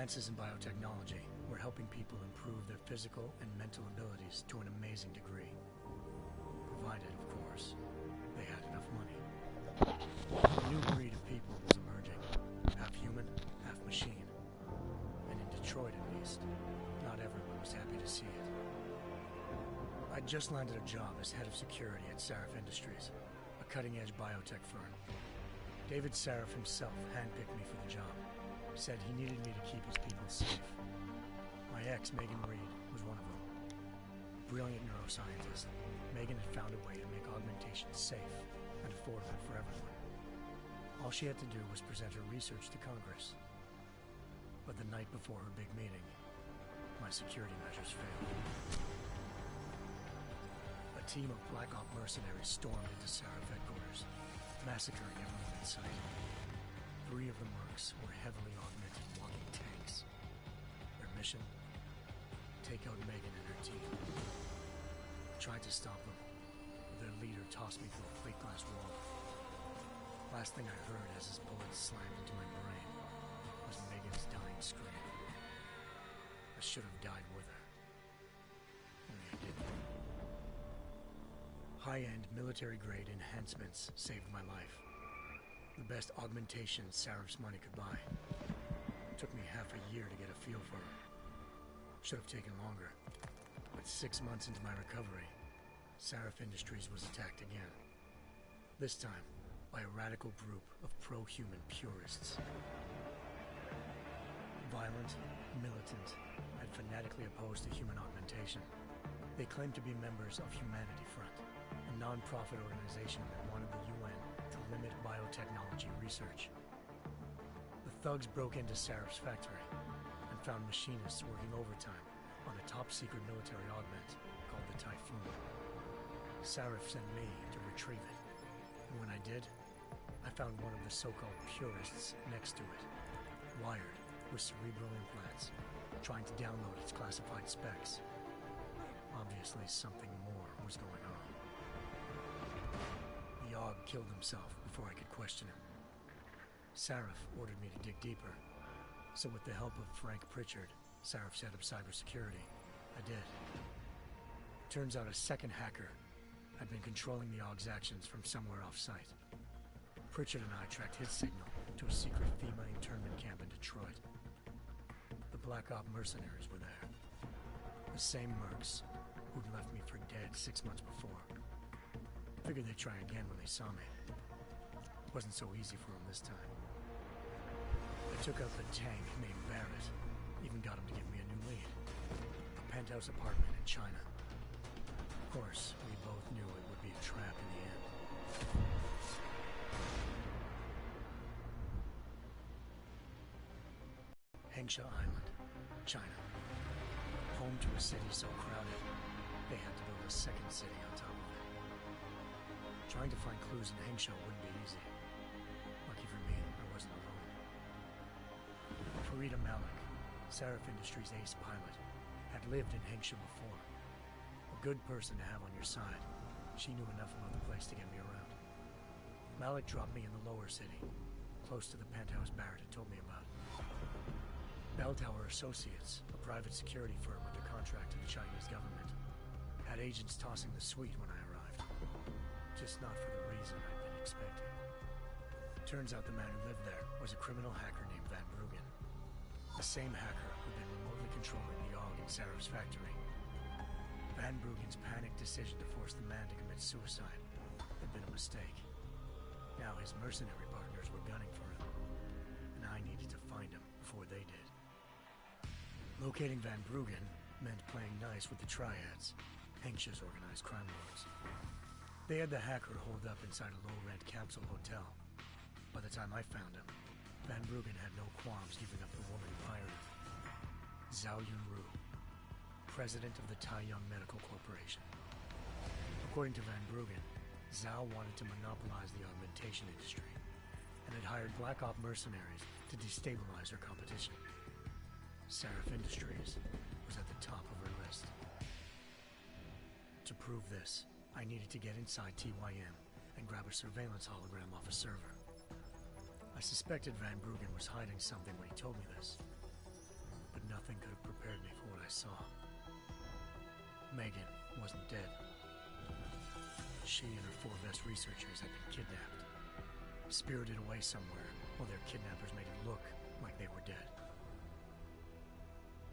Advances in biotechnology were helping people improve their physical and mental abilities to an amazing degree. Provided, of course, they had enough money. A new breed of people was emerging, half human, half machine. And in Detroit, at least, not everyone was happy to see it. I'd just landed a job as head of security at Sarif Industries, a cutting-edge biotech firm. David Sarif himself handpicked me for the job, said he needed me to keep his people safe. My ex, Megan Reed, was one of them. Brilliant neuroscientist, Megan had found a way to make augmentation safe and affordable for everyone. All she had to do was present her research to Congress. But the night before her big meeting, my security measures failed. A team of Black Op mercenaries stormed into Sarif headquarters, massacring everyone in sight. 3 of the mercs were heavily augmented walking tanks. Their mission? Take out Megan and her team. I tried to stop them, but their leader tossed me through a plate glass wall. Last thing I heard as his bullets slammed into my brain was Megan's dying scream. I should have died with her. Only I didn't. High-end military-grade enhancements saved my life. The best augmentation Sarif's money could buy. It took me half a year to get a feel for her. Should have taken longer. But 6 months into my recovery, Sarif Industries was attacked again. This time, by a radical group of pro-human purists. Violent, militant, and fanatically opposed to human augmentation. They claimed to be members of Humanity Front, a non-profit organization that wanted the UN to limit biotechnology research. The thugs broke into Sarif's factory and found machinists working overtime on a top-secret military augment called the Typhoon. Sarif sent me to retrieve it, and when I did, I found one of the so-called purists next to it, wired with cerebral implants, trying to download its classified specs. Obviously, something more was going on. The Aug killed himself before I could question him. Sarif ordered me to dig deeper, so with the help of Frank Pritchard, Sarif's head of cybersecurity, I did. Turns out a second hacker had been controlling the Aug's actions from somewhere off-site. Pritchard and I tracked his signal to a secret FEMA internment camp in Detroit. The Black Op mercenaries were there. The same mercs who'd left me for dead 6 months before. Figured they'd try again when they saw me. Wasn't so easy for them this time. I took out the tank named Barrett. Even got him to give me a new lead. A penthouse apartment in China. Of course, we both knew it would be a trap in the end. Hengsha Island, China. Home to a city so crowded, they had to build a second city on top of it. Trying to find clues in Hengsha wouldn't be easy. Lucky for me, I wasn't alone. Farida Malik, Sarif Industries' ace pilot, had lived in Hengsha before. A good person to have on your side. She knew enough about the place to get me around. Malik dropped me in the lower city, close to the penthouse Barrett had told me about. Bell Tower Associates, a private security firm under contract to the Chinese government, had agents tossing the suite when I arrived. Just not for the reason I'd been expecting. Turns out the man who lived there was a criminal hacker named Van Bruggen. The same hacker who'd been remotely controlling the Aug in Sarif's factory. Van Bruggen's panicked decision to force the man to commit suicide had been a mistake. Now his mercenary partners were gunning for him, and I needed to find him before they did. Locating Van Bruggen meant playing nice with the Triads, Hengsha's organized crime lords. They had the hacker holed up inside a low-rent capsule hotel. By the time I found him, Van Bruggen had no qualms giving up the woman who hired him. Zhao Yunru, president of the Taiyang Medical Corporation. According to Van Bruggen, Zhao wanted to monopolize the augmentation industry and had hired Black Op mercenaries to destabilize her competition. Sarif Industries was at the top of her list. To prove this, I needed to get inside TYM and grab a surveillance hologram off a server. I suspected Van Bruggen was hiding something when he told me this. Megan wasn't dead. She and her 4 best researchers had been kidnapped, spirited away somewhere while their kidnappers made it look like they were dead.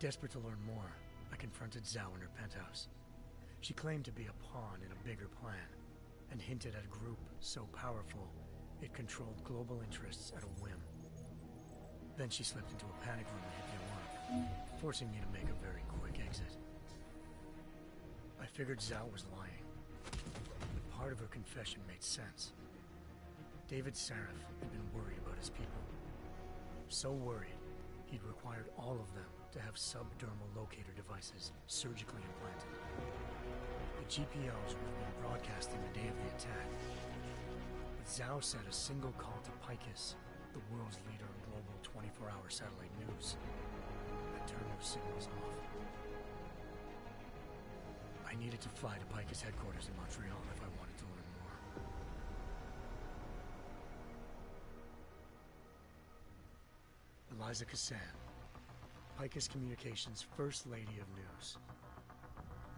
Desperate to learn more, I confronted Zhao in her penthouse. She claimed to be a pawn in a bigger plan, and hinted at a group so powerful it controlled global interests at a whim. Then she slipped into a panic room and hit the alarm, forcing me to make a very quick exit. I figured Zhao was lying, but part of her confession made sense. David Sarif had been worried about his people. So worried, he'd required all of them to have subdermal locator devices surgically implanted. The GPOs would have been broadcasting the day of the attack. But Zhao said a single call to Picus, the world's leader in global 24-hour satellite news, had turned those signals off. I needed to fly to Picus headquarters in Montreal if I wanted to learn more. Eliza Cassan, Picus Communications' First Lady of News.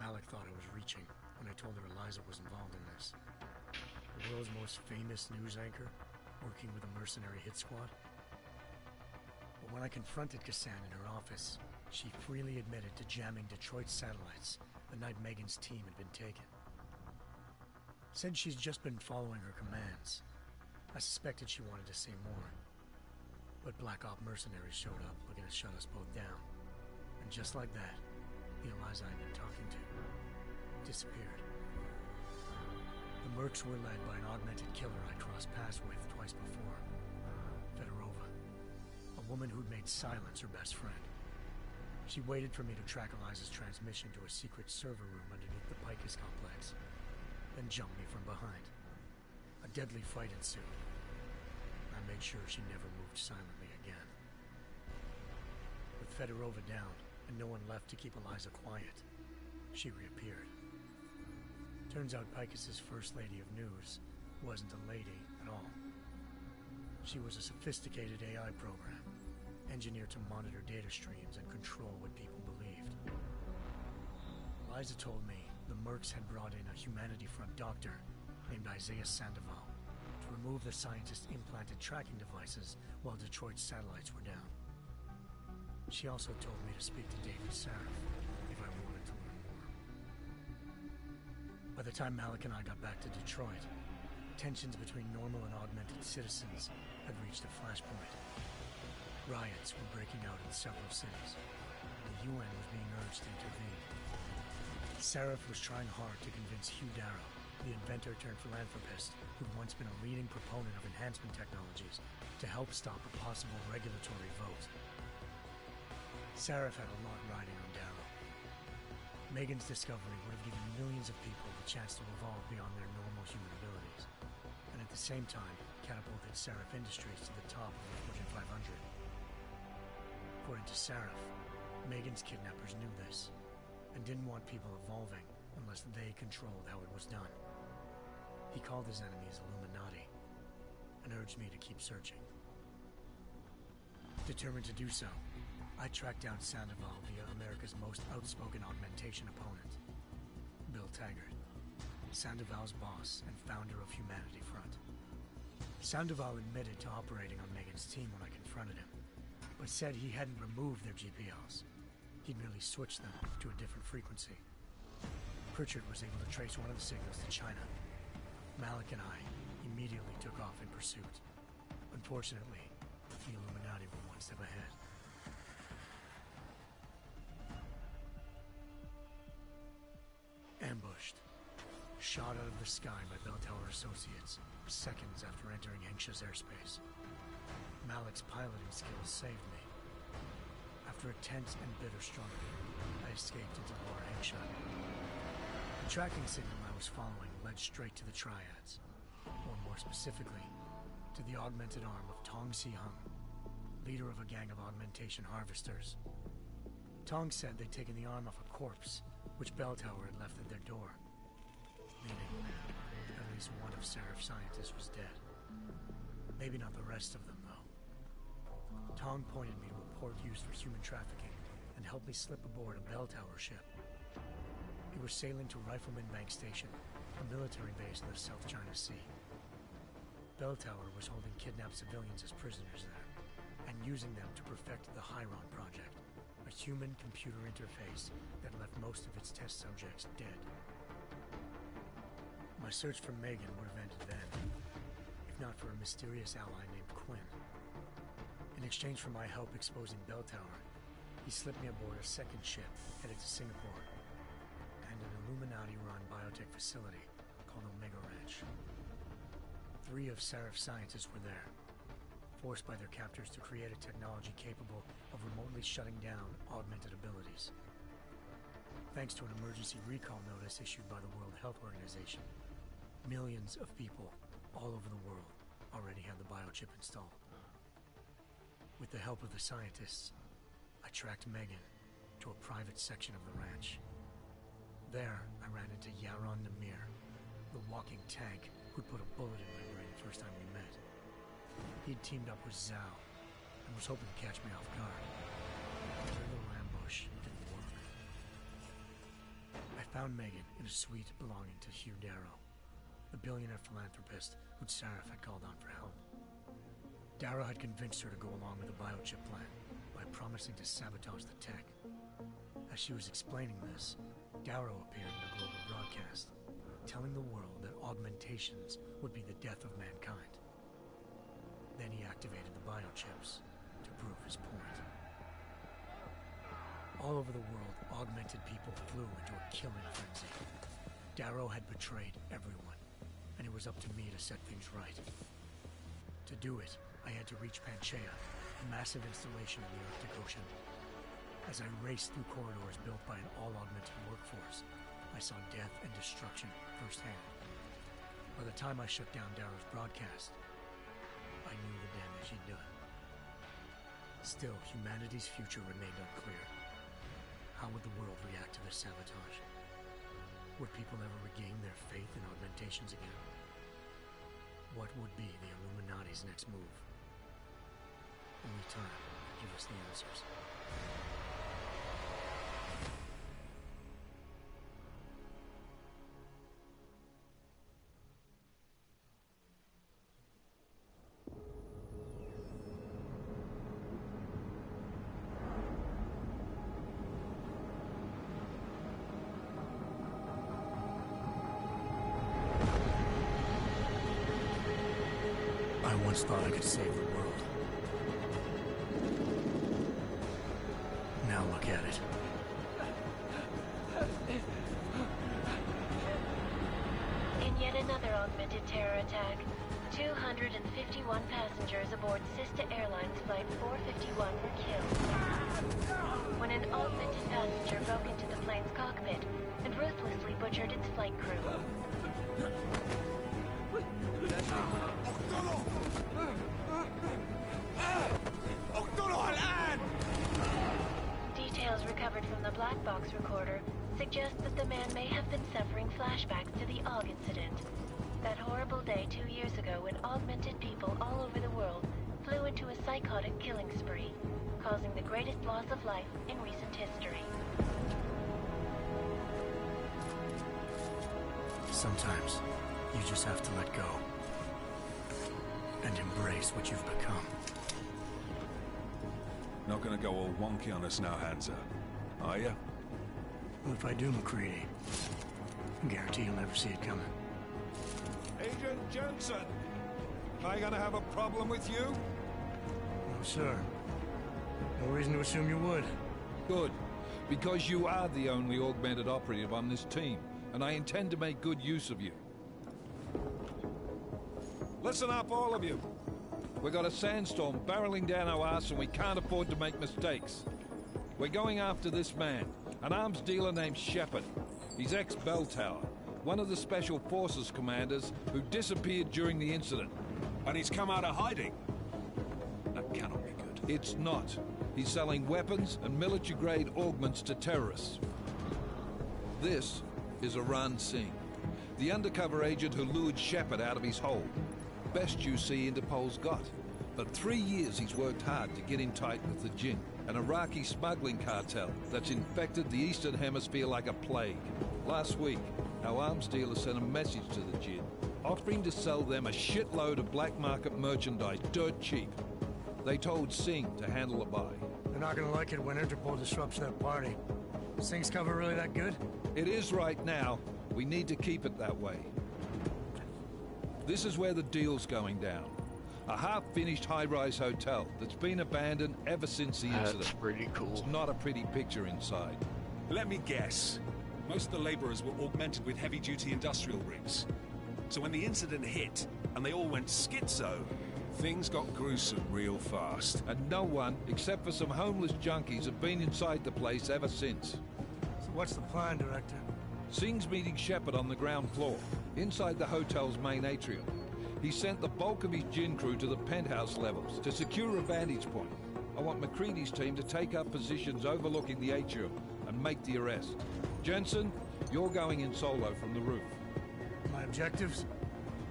Malik thought I was reaching when I told her Eliza was involved in this. The world's most famous news anchor, working with a mercenary hit squad. But when I confronted Cassan in her office, she freely admitted to jamming Detroit's satellites the night Megan's team had been taken. Said she's just been following her commands. I suspected she wanted to say more. But Black Op mercenaries showed up looking to shut us both down. And just like that, the Eliza I'd been talking to disappeared. The mercs were led by an augmented killer I crossed paths with twice before. Fedorova, a woman who'd made silence her best friend. She waited for me to track Eliza's transmission to a secret server room underneath the Picus complex, then jumped me from behind. A deadly fight ensued. I made sure she never moved silently again. With Fedorova down, and no one left to keep Eliza quiet, she reappeared. Turns out Picus's First Lady of News wasn't a lady at all. She was a sophisticated AI program, engineered to monitor data streams and control what people believed. Eliza told me the mercs had brought in a Humanity Front doctor named Isaiah Sandoval to remove the scientist's implanted tracking devices while Detroit's satellites were down. She also told me to speak to David Sarif if I wanted to learn more. By the time Malik and I got back to Detroit, tensions between normal and augmented citizens had reached a flashpoint. Riots were breaking out in several cities. The UN was being urged to intervene. Sarif was trying hard to convince Hugh Darrow, the inventor turned philanthropist who'd once been a leading proponent of enhancement technologies, to help stop a possible regulatory vote. Sarif had a lot riding on Darrow. Megan's discovery would have given millions of people the chance to evolve beyond their normal human abilities, and at the same time catapulted Sarif Industries to the top of the Fortune 500. According to Sarif, Megan's kidnappers knew this, and didn't want people evolving unless they controlled how it was done. He called his enemies Illuminati, and urged me to keep searching. Determined to do so, I tracked down Sandoval via America's most outspoken augmentation opponent, Bill Taggart, Sandoval's boss and founder of Humanity Front. Sandoval admitted to operating on Megan's team when I confronted him, but said he hadn't removed their GPLs. He'd merely switched them to a different frequency. Pritchard was able to trace one of the signals to China. Malik and I immediately took off in pursuit. Unfortunately, the Illuminati were one step ahead. Ambushed. Shot out of the sky by Bell Tower Associates, seconds after entering Hengsha's airspace. Malik's piloting skills saved me. After a tense and bitter struggle, I escaped into Lower Hengsha. The tracking signal I was following led straight to the Triads, or more specifically, to the augmented arm of Tong Si-hung, leader of a gang of augmentation harvesters. Tong said they'd taken the arm off a corpse, which Bell Tower had left at their door, meaning at least one of Sarif's scientists was dead. Maybe not the rest of them, though. Tong pointed me to a port used for human trafficking and helped me slip aboard a Bell Tower ship. It were sailing to Rifleman Bank Station, a military base in the South China Sea. Bell Tower was holding kidnapped civilians as prisoners there, and using them to perfect the Chiron Project, a human-computer interface that left most of its test subjects dead. My search for Megan would have ended then, if not for a mysterious ally named Quinn. In exchange for my help exposing Bell Tower, he slipped me aboard a second ship headed to Singapore, and an Illuminati-run biotech facility called Omega Ranch. 3 of Seraph's scientists were there, forced by their captors to create a technology capable of remotely shutting down augmented abilities. Thanks to an emergency recall notice issued by the World Health Organization, millions of people all over the world already had the biochip installed. With the help of the scientists, I tracked Megan to a private section of the ranch. There, I ran into Yaron Namir, the walking tank who'd put a bullet in my brain the first time we met. He'd teamed up with Zhao and was hoping to catch me off guard. But their little ambush didn't work. I found Megan in a suite belonging to Hugh Darrow, the billionaire philanthropist who'd Sarah had called on for help. Darrow had convinced her to go along with the biochip plan by promising to sabotage the tech. As she was explaining this, Darrow appeared in a global broadcast, telling the world that augmentations would be the death of mankind. Then he activated the biochips to prove his point. All over the world, augmented people flew into a killing frenzy. Darrow had betrayed everyone, and it was up to me to set things right. To do it, I had to reach Panchaea, a massive installation in the Arctic Ocean. As I raced through corridors built by an all-augmented workforce, I saw death and destruction firsthand. By the time I shut down Darrow's broadcast, I knew the damage he'd done. Still, humanity's future remained unclear. How would the world react to this sabotage? Would people ever regain their faith in augmentations again? What would be the Illuminati's next move? Only time could give us the answers. I once thought I could save the world. Now look at it. In yet another augmented terror attack, 251 passengers aboard Sister Airlines Flight 451 were killed. When an augmented passenger broke into the plane's cockpit and ruthlessly butchered its flight crew. Details recovered from the black box recorder suggest that the man may have been suffering flashbacks to the AUG incident. That horrible day 2 years ago when augmented people all over the world flew into a psychotic killing spree, causing the greatest loss of life in recent history. Sometimes, you just have to let go. And embrace what you've become. Not gonna go all wonky on us now, Hansa, are you? Well, if I do, McCready, I guarantee you'll never see it coming. Agent Jensen! Am I gonna have a problem with you? No, sir. No reason to assume you would. Good. Because you are the only augmented operative on this team, and I intend to make good use of you. Listen up, all of you. We've got a sandstorm barreling down our arse and we can't afford to make mistakes. We're going after this man, an arms dealer named Shepard. He's ex-Bell Tower, one of the Special Forces commanders who disappeared during the incident. And he's come out of hiding? That cannot be good. It's not. He's selling weapons and military-grade augments to terrorists. This is Aran Singh, the undercover agent who lured Shepard out of his hole. Best you see Interpol's got. But 3 years he's worked hard to get in tight with the Jinn. an Iraqi smuggling cartel that's infected the Eastern Hemisphere like a plague. Last week, our arms dealer sent a message to the Jinn, offering to sell them a shitload of black market merchandise dirt cheap. They told Singh to handle the buy. They're not gonna like it when Interpol disrupts that party. Singh's cover really that good? It is right now. We need to keep it that way. This is where the deal's going down. A half-finished high-rise hotel that's been abandoned ever since the incident. That's pretty cool. It's not a pretty picture inside. Let me guess. Most of the laborers were augmented with heavy-duty industrial rigs. So when the incident hit, and they all went schizo, things got gruesome real fast. And no one, except for some homeless junkies, have been inside the place ever since. So what's the plan, Director? Singh's meeting Shepard on the ground floor, inside the hotel's main atrium. He sent the bulk of his Jinn crew to the penthouse levels to secure a vantage point. I want McCready's team to take up positions overlooking the atrium and make the arrest. Jensen, you're going in solo from the roof. My objectives?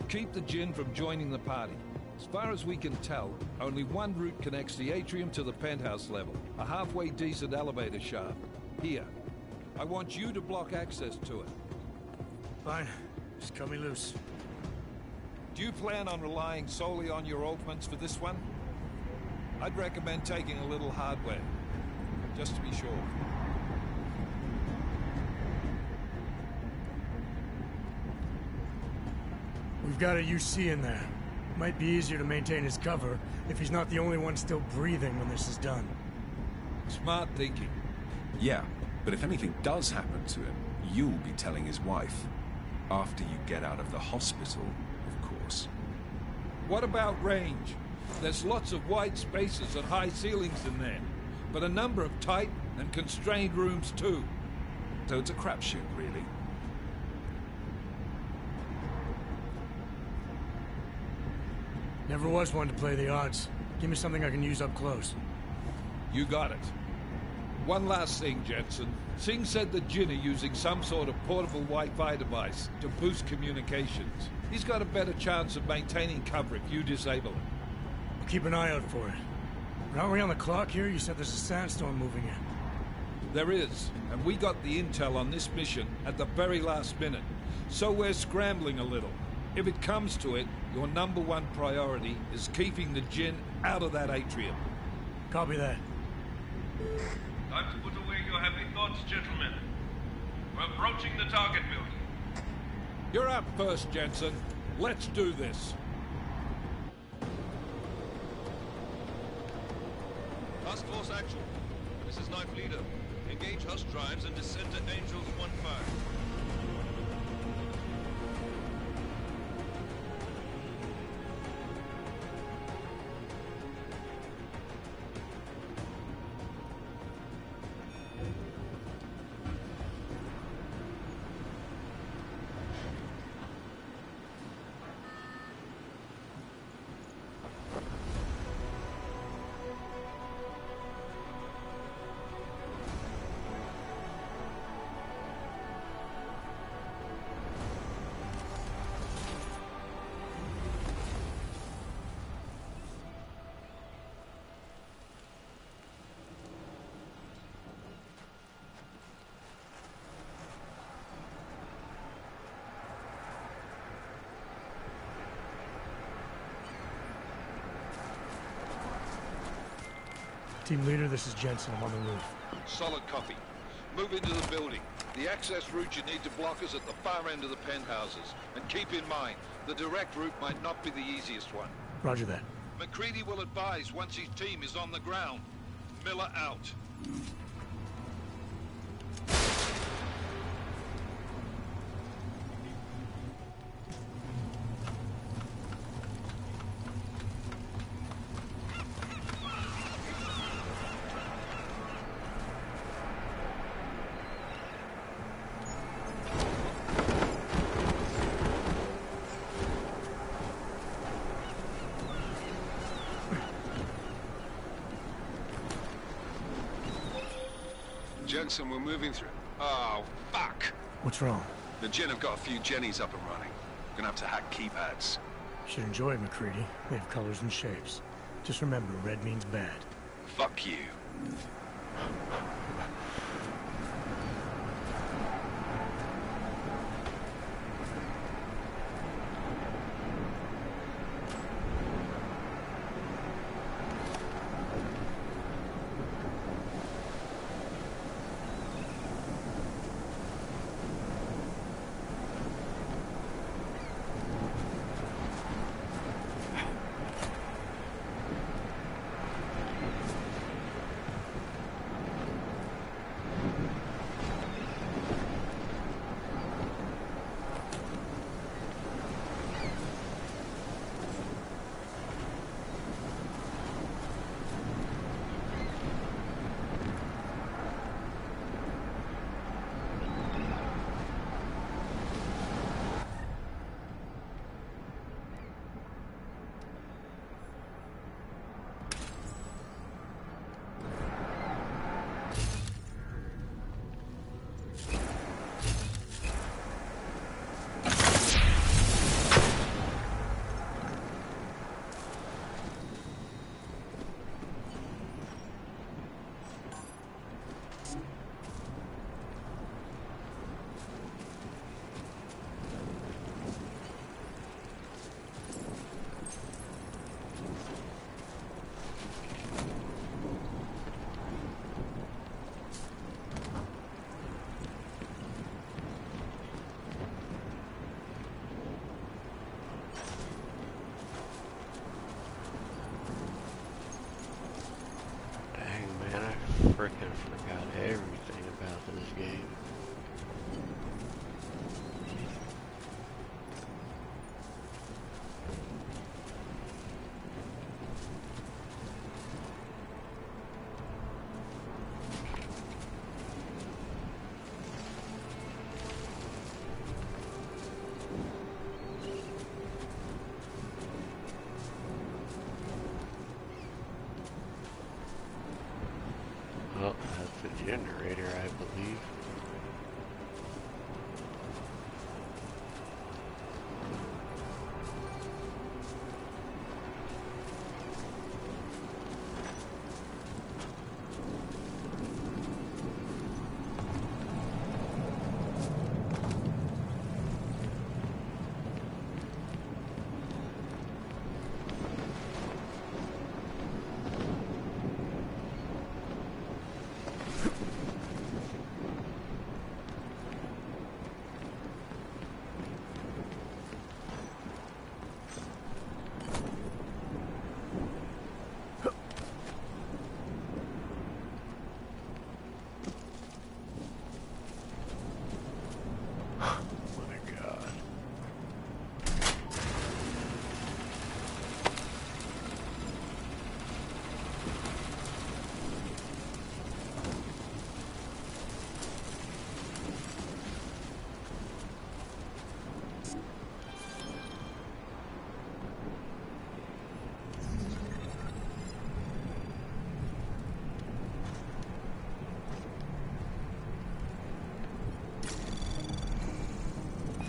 Keep the Jinn from joining the party. As far as we can tell, only one route connects the atrium to the penthouse level, a halfway decent elevator shaft. Here. I want you to block access to it. Fine. Just cut me loose. Do you plan on relying solely on your augments for this one? I'd recommend taking a little hardware, just to be sure. We've got a UC in there. Might be easier to maintain his cover if he's not the only one still breathing when this is done. Smart thinking. Yeah, but if anything does happen to him, you'll be telling his wife. After you get out of the hospital, of course. What about range? There's lots of wide spaces and high ceilings in there, but a number of tight and constrained rooms too. So it's a crapshoot, really. Never was one to play the odds. Give me something I can use up close. You got it. One last thing, Jensen. Singh said the Jinn are using some sort of portable Wi-Fi device to boost communications. He's got a better chance of maintaining cover if you disable it. I'll keep an eye out for it. But aren't we on the clock here? You said there's a sandstorm moving in. There is, and we got the intel on this mission at the very last minute. So we're scrambling a little. If it comes to it, your #1 priority is keeping the Jinn out of that atrium. Copy that. Time to put away your happy thoughts, gentlemen. We're approaching the target building. You're up first, Jensen. Let's do this. Task Force action. This is Knife Leader. Engage Hush drives and descend to Angels 1-5. Team leader, this is Jensen. I'm on the roof. Solid copy. Move into the building. The access route you need to block is at the far end of the penthouses. And keep in mind, the direct route might not be the easiest one. Roger that. McCready will advise once his team is on the ground. Miller out. Jensen, we're moving through. Oh, fuck! What's wrong? The Jinn have got a few Jennies up and running. Gonna have to hack keypads. Should enjoy it, McCready. They have colors and shapes. Just remember, red means bad. Fuck you. Frickin' forgot everything about this game. Well, that's a generator, I believe.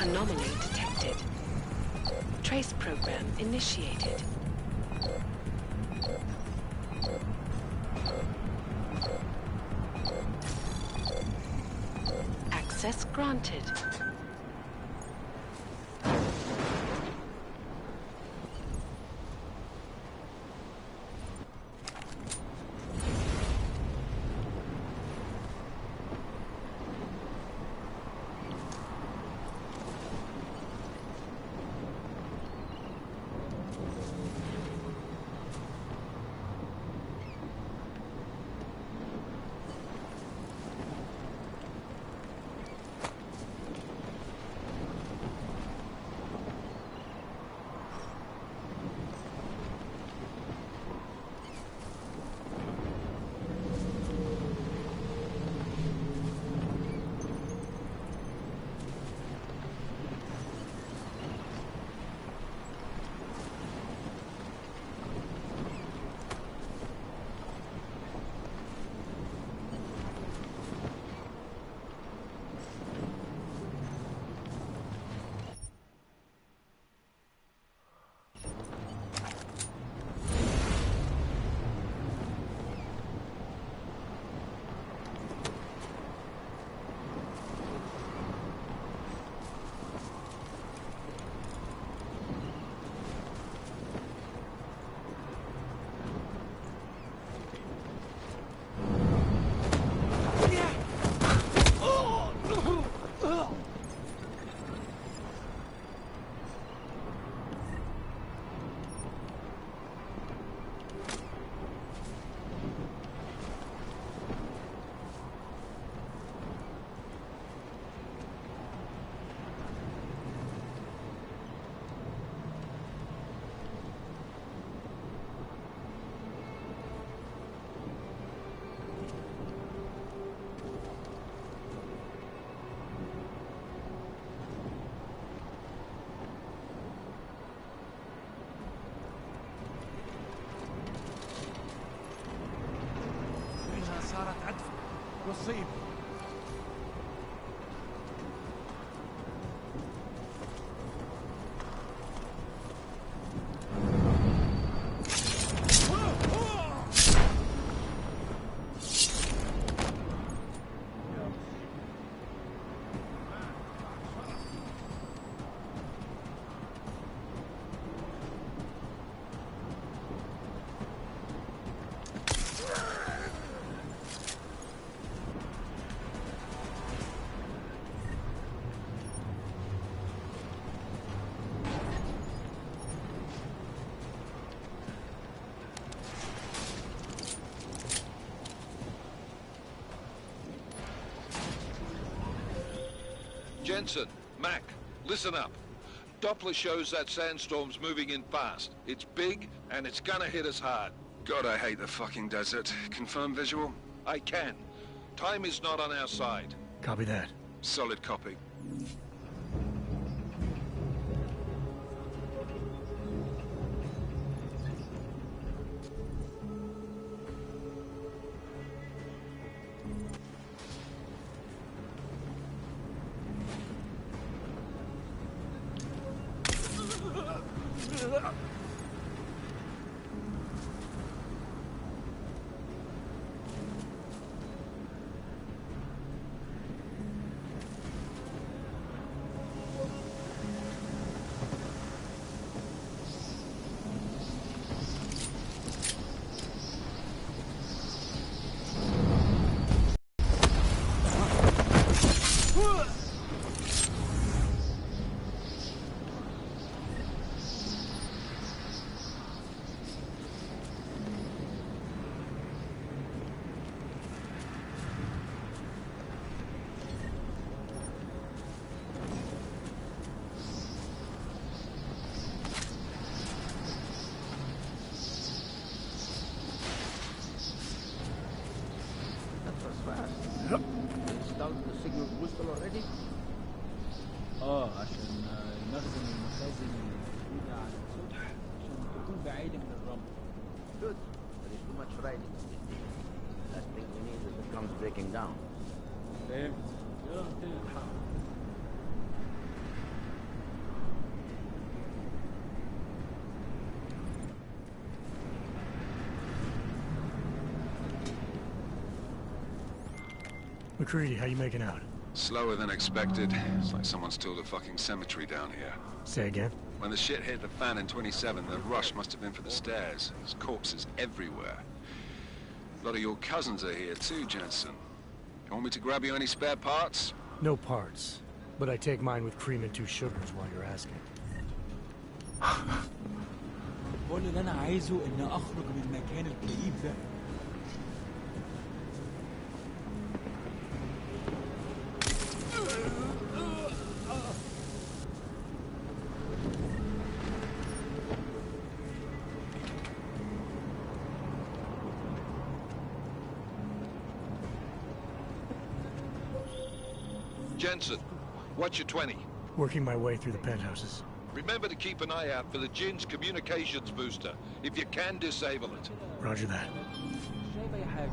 Anomaly detected. Trace program initiated. Access granted. نصيب. Jensen, Mac, listen up. Doppler shows that sandstorm's moving in fast. It's big, and it's gonna hit us hard. God, I hate the fucking desert. Confirm visual? I can. Time is not on our side. Copy that. Solid copy. عشان نخزن المخازن الموجودة على السطح عشان تكون بعيدة من الرمل. Good. There is too much riding. Last thing we need is it comes breaking down. فهمت. يلا نبتدي نتحرك. McCready, how you making out? Slower than expected. It's like someone's tilled a fucking cemetery down here. Say again? When the shit hit the fan in 27, the rush must have been for the stairs. There's corpses everywhere. A lot of your cousins are here too, Jensen. You want me to grab you any spare parts? No parts. But I take mine with cream and 2 sugars while you're asking. كل اللي أنا عايزه إن أخرج من المكان الكئيب ده. Jensen, what's your 20? Working my way through the penthouses. Remember to keep an eye out for the Jin's communications booster. If you can, disable it. Roger that. شايف أي حاجة.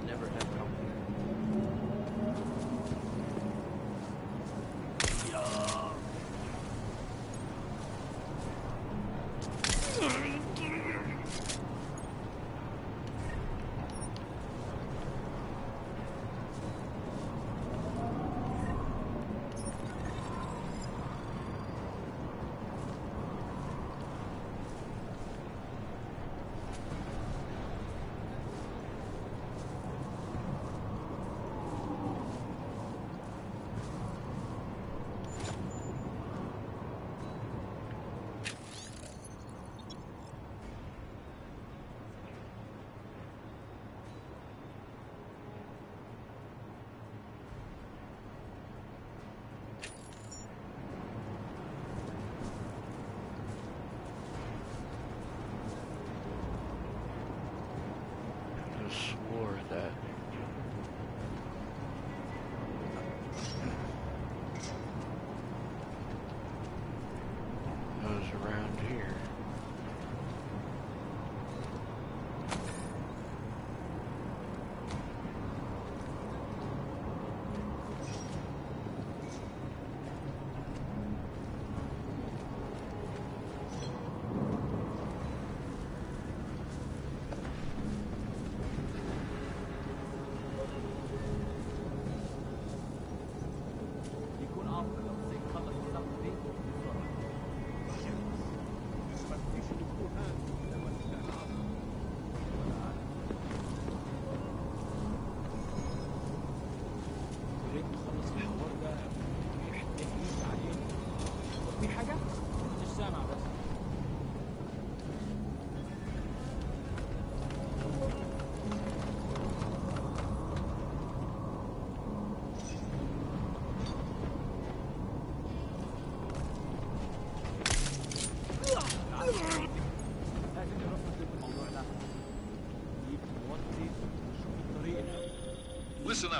Never have company.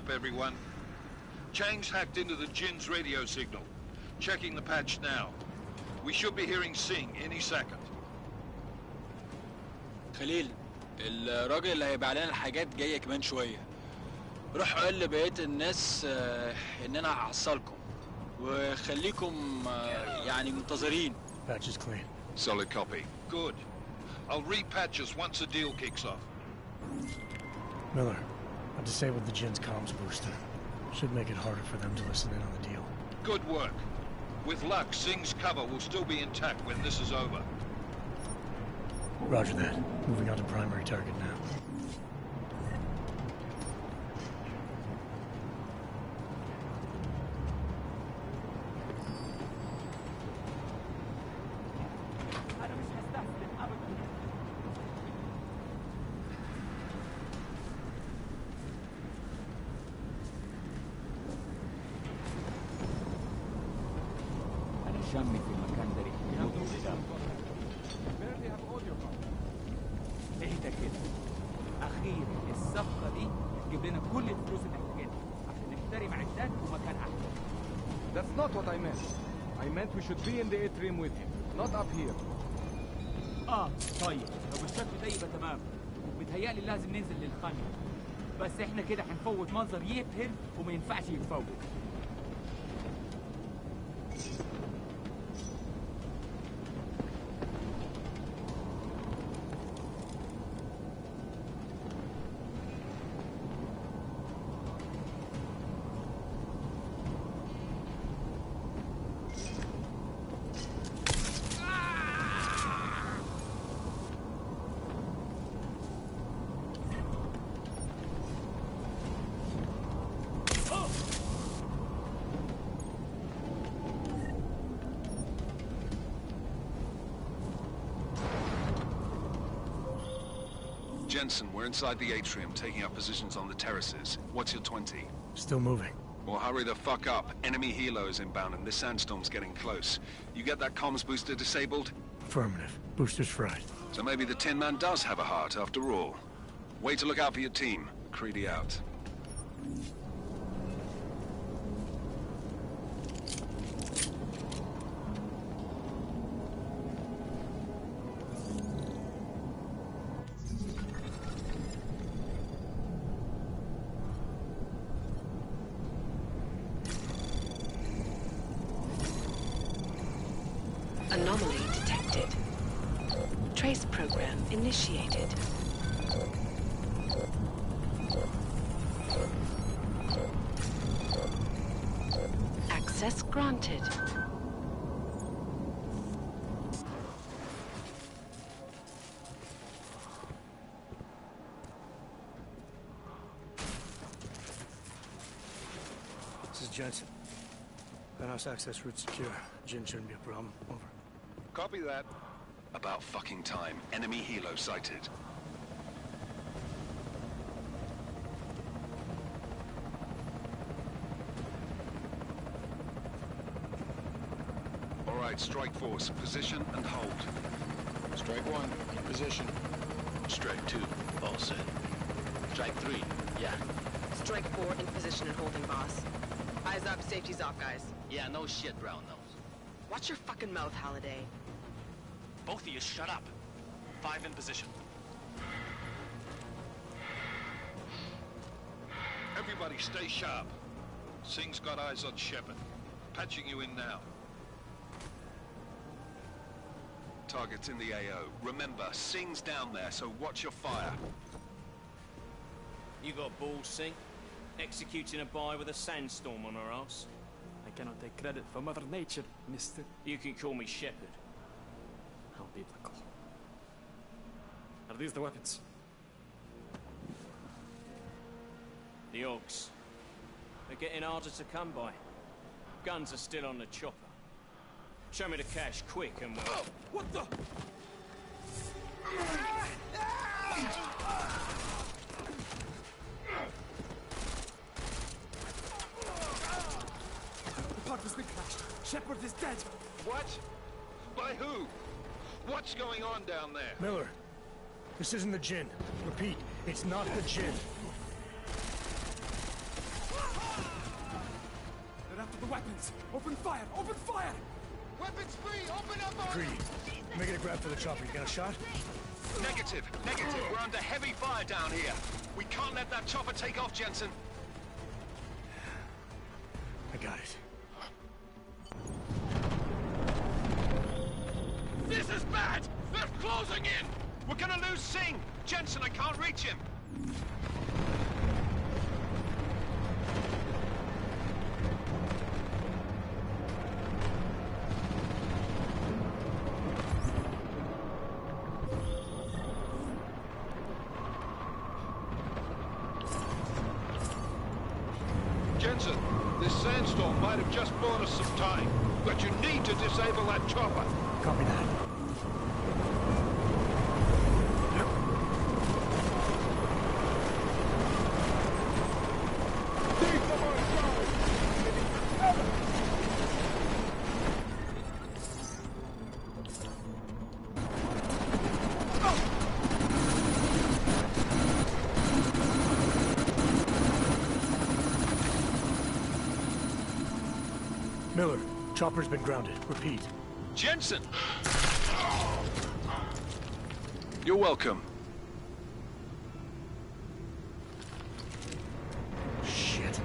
up, everyone. Chang's hacked into the Jin's radio signal. Checking the patch now. We should be hearing Singh any second. خليل، الراجل اللي هيبيع لنا الحاجات جاي كمان شوية. روح قول لبقية الناس إن أنا هحصلكم. وخليكم يعني منتظرين. Patch is clean. Solid copy. Good. I'll repatch us once the deal kicks off. Miller, I've disabled the Jin's comms booster. Should make it harder for them to listen in on the deal. Good work. With luck, Singh's cover will still be intact when this is over. Roger that. Moving on to primary target now. شمي في المكان ده ريحته. اهدى كده. اخيرا الصفقه دي تجيب لنا كل الفلوس اللي محتاجينها عشان نشتري معدات ومكان احسن. That's not what I meant. I meant we should be in the atrium with him, not up here. طيب لو بالشكل ده يبقى تمام. متهيألي لازم ننزل للخانة. بس احنا كده هنفوت منظر يبهر وما ينفعش يتفوت. Jensen, we're inside the atrium, taking up positions on the terraces. What's your 20? Still moving. Well, hurry the fuck up. Enemy helo is inbound and this sandstorm's getting close. You get that comms booster disabled? Affirmative. Booster's fried. So maybe the Tin Man does have a heart after all. Way to look out for your team. Creedy out. Anomaly detected. Trace program initiated. Access granted. This is Jensen. Penthouse access route secure. Jin shouldn't be a problem. Over. Copy that. About fucking time. Enemy helo sighted. All right, strike force. Position and hold. Strike 1, in position. Strike 2, all set. Strike 3, yeah. Strike 4, in position and holding, boss. Eyes up, safety's off, guys. Yeah, no shit, brown nose. Watch your fucking mouth, Halliday. Both of you shut up. 5 in position. Everybody stay sharp. Singh's got eyes on Shepard. Patching you in now. Target's in the AO. Remember, Singh's down there, so watch your fire. You got balls, Singh? Executing a buy with a sandstorm on our ass? I cannot take credit for Mother Nature, mister. You can call me Shepard. How biblical. Are these the weapons? The Augs. They're getting harder to come by. Guns are still on the chopper. Show me the cash, quick, and we'll... Oh, what the? The park has been crashed. Shepard is dead. What? By who? What's going on down there? Miller, this isn't the Jinn. Repeat, it's not the Jinn. The weapons! Open fire! Open fire! Weapons free! Open up on Greedy. Making a grab for the chopper. You got a shot? Negative. We're under heavy fire down here. We can't let that chopper take off, Jensen. I got it. This is bad! They're closing in! We're gonna lose Singh! Jensen, I can't reach him! Jensen, this sandstorm might have just bought us some time, but you need to disable that chopper. Copy that. Miller, chopper's been grounded. Repeat. Jensen! You're welcome. Shit.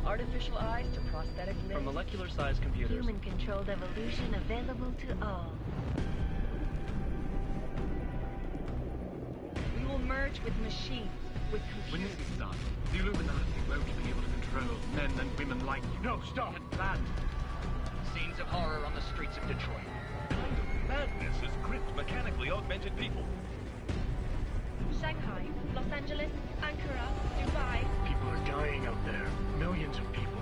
Artificial eyes to prosthetic limbs. From molecular-sized computers. Human-controlled evolution available to all. We will merge with machines, with When computers. this is done, the Illuminati won't be able to control men and women like you. No, stop! And planned. Scenes of horror on the streets of Detroit. Kind of madness has gripped mechanically augmented people. Shanghai, Los Angeles, Ankara, Dubai. People are dying out there. Millions of people.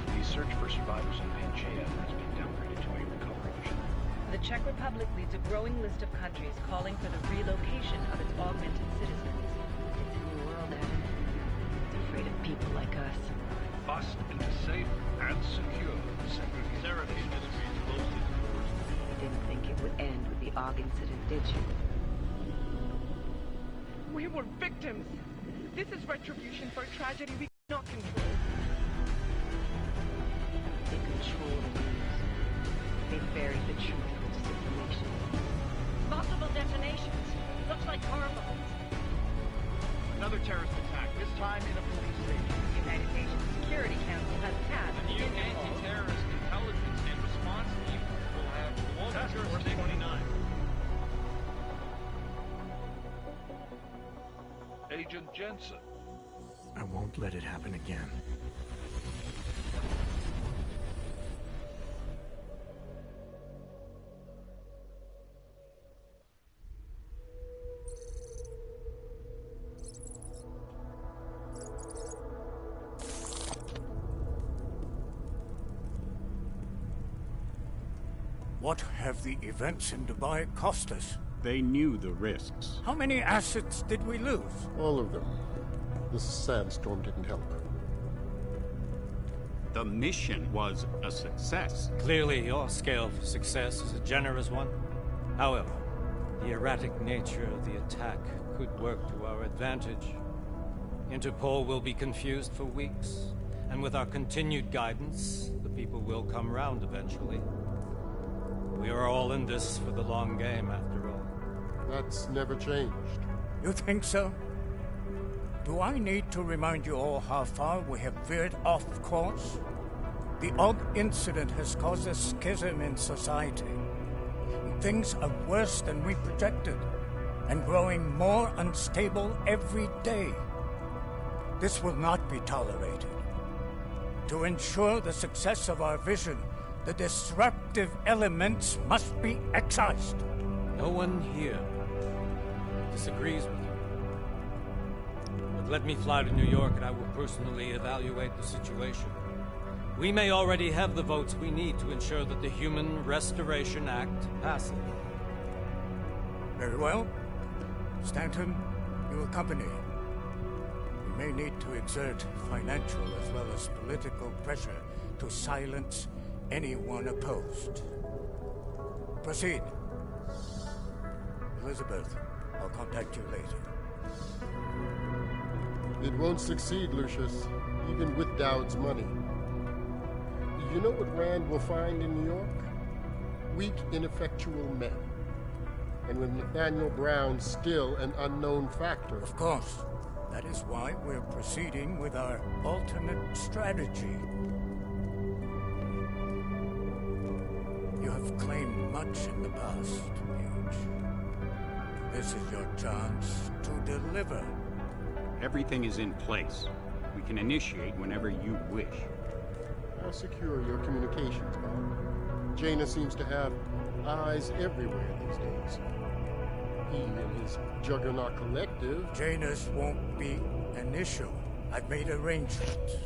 The search for survivors in Pangaea has been downgraded to a recovery mission. The Czech Republic leads a growing list of countries calling for the relocation of its augmented citizens. It's a new world, Evan. It's afraid of people like us. Bust into safe and secure Therapy industry is closely supported. You didn't think it would end with the AUG incident, did you? We were victims. This is retribution for a tragedy we cannot control. They control the news. They buried the truth with disinformation. Multiple detonations. Looks like hormones. Another terrorist attack, this time in a police station. The United Nations Security Council has passed The new anti-terrorist intelligence and response team will have global Task Force jurisdiction. 29. Agent Jensen. I won't let it happen again. What have the events in Dubai cost us? They knew the risks. How many assets did we lose? All of them. The sandstorm didn't help. The mission was a success. Clearly, your scale for success is a generous one. However, the erratic nature of the attack could work to our advantage. Interpol will be confused for weeks, and with our continued guidance, the people will come round eventually. We are all in this for the long game, after all. That's never changed. You think so? Do I need to remind you all how far we have veered off course? The AUG incident has caused a schism in society. Things are worse than we projected, and growing more unstable every day. This will not be tolerated. To ensure the success of our vision, the disruptive elements must be excised. No one here disagrees with you. But let me fly to New York and I will personally evaluate the situation. We may already have the votes we need to ensure that the Human Restoration Act passes. Very well. Stanton, you accompany. We may need to exert financial as well as political pressure to silence anyone opposed. Proceed. Elizabeth, I'll contact you later. It won't succeed, Lucius, even with Dowd's money. You know what Rand will find in New York? Weak, ineffectual men. And with Nathaniel Brown still an unknown factor. Of course. That is why we're proceeding with our alternate strategy. You have claimed much in the past, Huge. This is your chance to deliver. Everything is in place. We can initiate whenever you wish. I'll secure your communications, Bob. Jaina seems to have eyes everywhere these days. He and his Juggernaut Collective... Jaina's won't be an issue. I've made arrangements.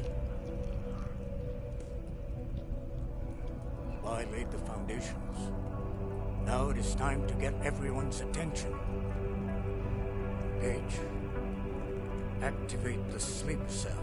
I laid the foundations. Now it is time to get everyone's attention. Gage, activate the sleep cell.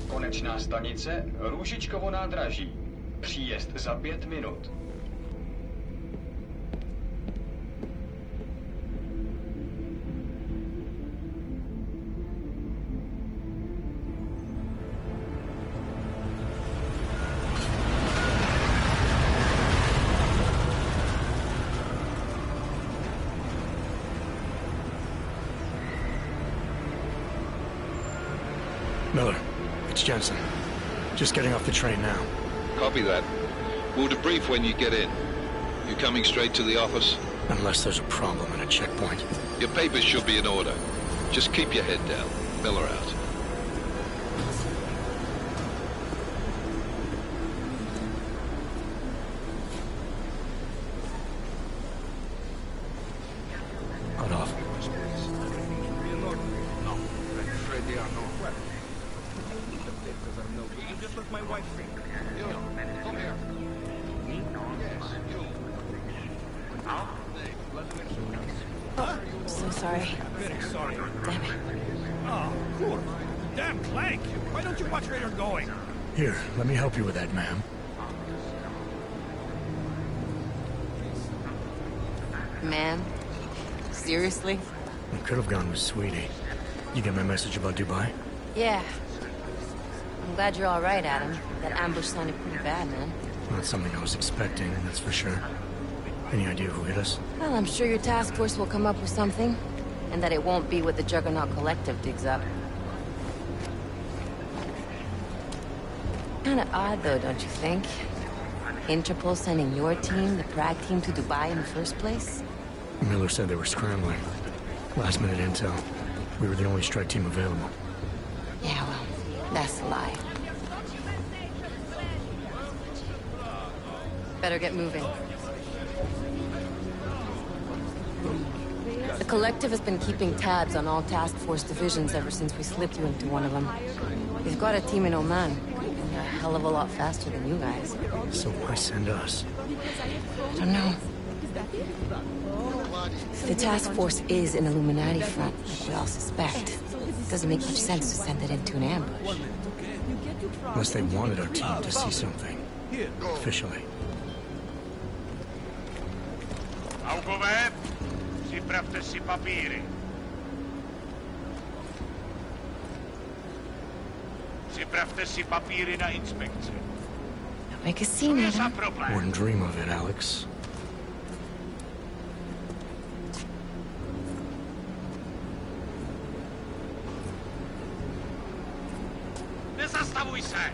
Konečná stanice Růžičkovo nádraží. Příjezd za 5 minut. Miller, it's Jensen. Just getting off the train now. Copy that. We'll debrief when you get in. You coming straight to the office? Unless there's a problem at a checkpoint. Your papers should be in order. Just keep your head down. Miller out. Cut off. Just let my wife think. You, come here. Yes, you. So sorry. Very sorry. Damn it. Oh, cool. Damn Clank. Why don't you watch where you're going? Here, let me help you with that, ma'am. Man? Seriously? I could have gone with Sweetie. You get my message about Dubai? Yeah. I'm glad you're all right, Adam. That ambush sounded pretty bad, man. Not something I was expecting, that's for sure. Any idea who hit us? Well, I'm sure your task force will come up with something. And that it won't be what the Juggernaut Collective digs up. Kinda odd, though, don't you think? Interpol sending your team, the Prague team, to Dubai in the first place? Miller said they were scrambling. Last-minute intel. We were the only strike team available. Yeah, well, that's a lie. Better get moving. The Collective has been keeping tabs on all task force divisions ever since we slipped you into one of them. We've got a team in Oman, and they're a hell of a lot faster than you guys. So why send us? I don't know. If the task force is an Illuminati front, like we all suspect, it doesn't make much sense to send it into an ambush. Unless they wanted our team to see something. Officially. Augové, připravte si papíry. Připravte si papíry na inspekci. Don't make a scene, Adam. Wouldn't dream of it, Alex. Nezastavuj se!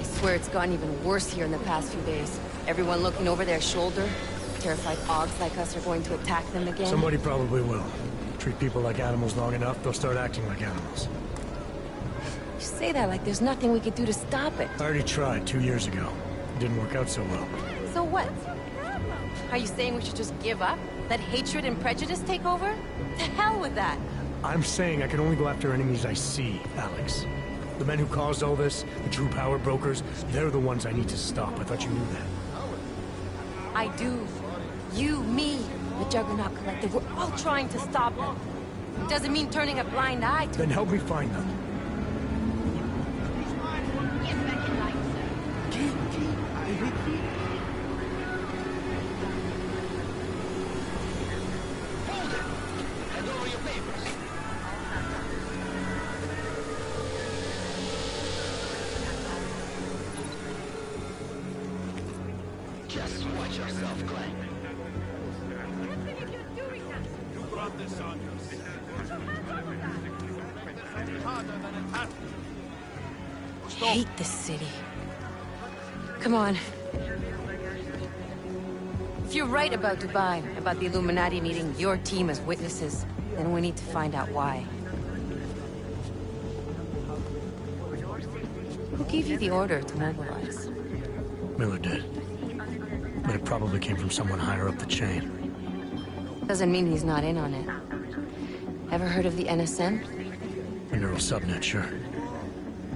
I swear it's gotten even worse here in the past few days. Everyone looking over their shoulder. Terrified Augs like us are going to attack them again. Somebody probably will. Treat people like animals long enough, they'll start acting like animals. You say that like there's nothing we could do to stop it. I already tried 2 years ago. It didn't work out so well. So what? Are you saying we should just give up? Let hatred and prejudice take over? To hell with that! I'm saying I can only go after enemies I see, Alex. The men who caused all this, the true power brokers, they're the ones I need to stop. I thought you knew that. I do. You, me, the Juggernaut Collective, we're all trying to stop them. It doesn't mean turning a blind eye to... Then help me find them. Just watch yourself, Clank. You brought this on I hate this city. Come on. If you're right about Dubai, about the Illuminati needing your team as witnesses, then we need to find out why. Who gave you the order to mobilize? Miller did. But it probably came from someone higher up the chain. Doesn't mean he's not in on it. Ever heard of the NSM? A neural subnet, sure.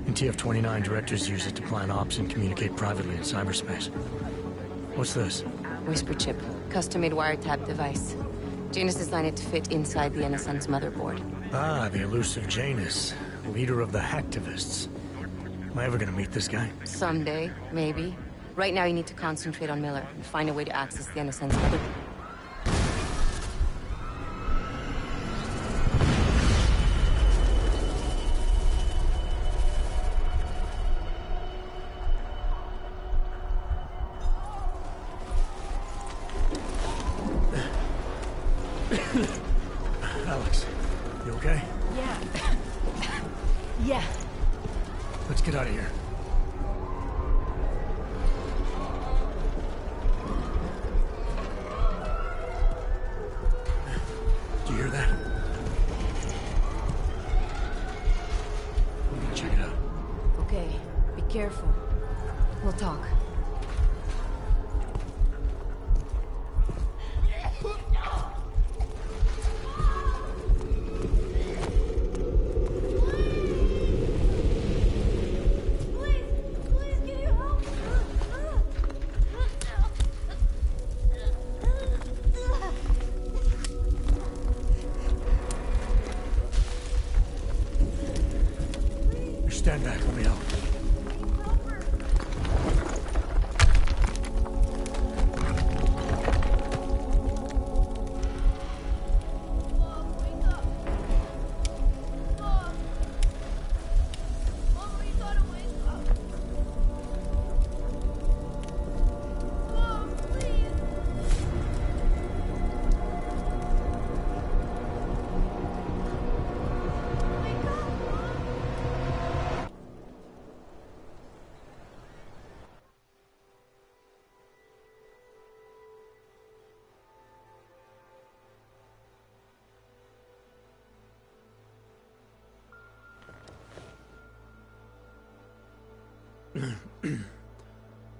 In TF-29, directors use it to plan ops and communicate privately in cyberspace. What's this? Whisper chip. Custom-made wiretap device. Janus designed it to fit inside the NSM's motherboard. Ah, the elusive Janus. Leader of the hacktivists. Am I ever gonna meet this guy? Someday, maybe. Right now you need to concentrate on Miller and find a way to access the NSM's motherboard. Alex, you okay? Yeah. Yeah. Let's get out of here. Do you hear that? We're gonna check it out. Okay, be careful. We'll talk. Stand back, let me help.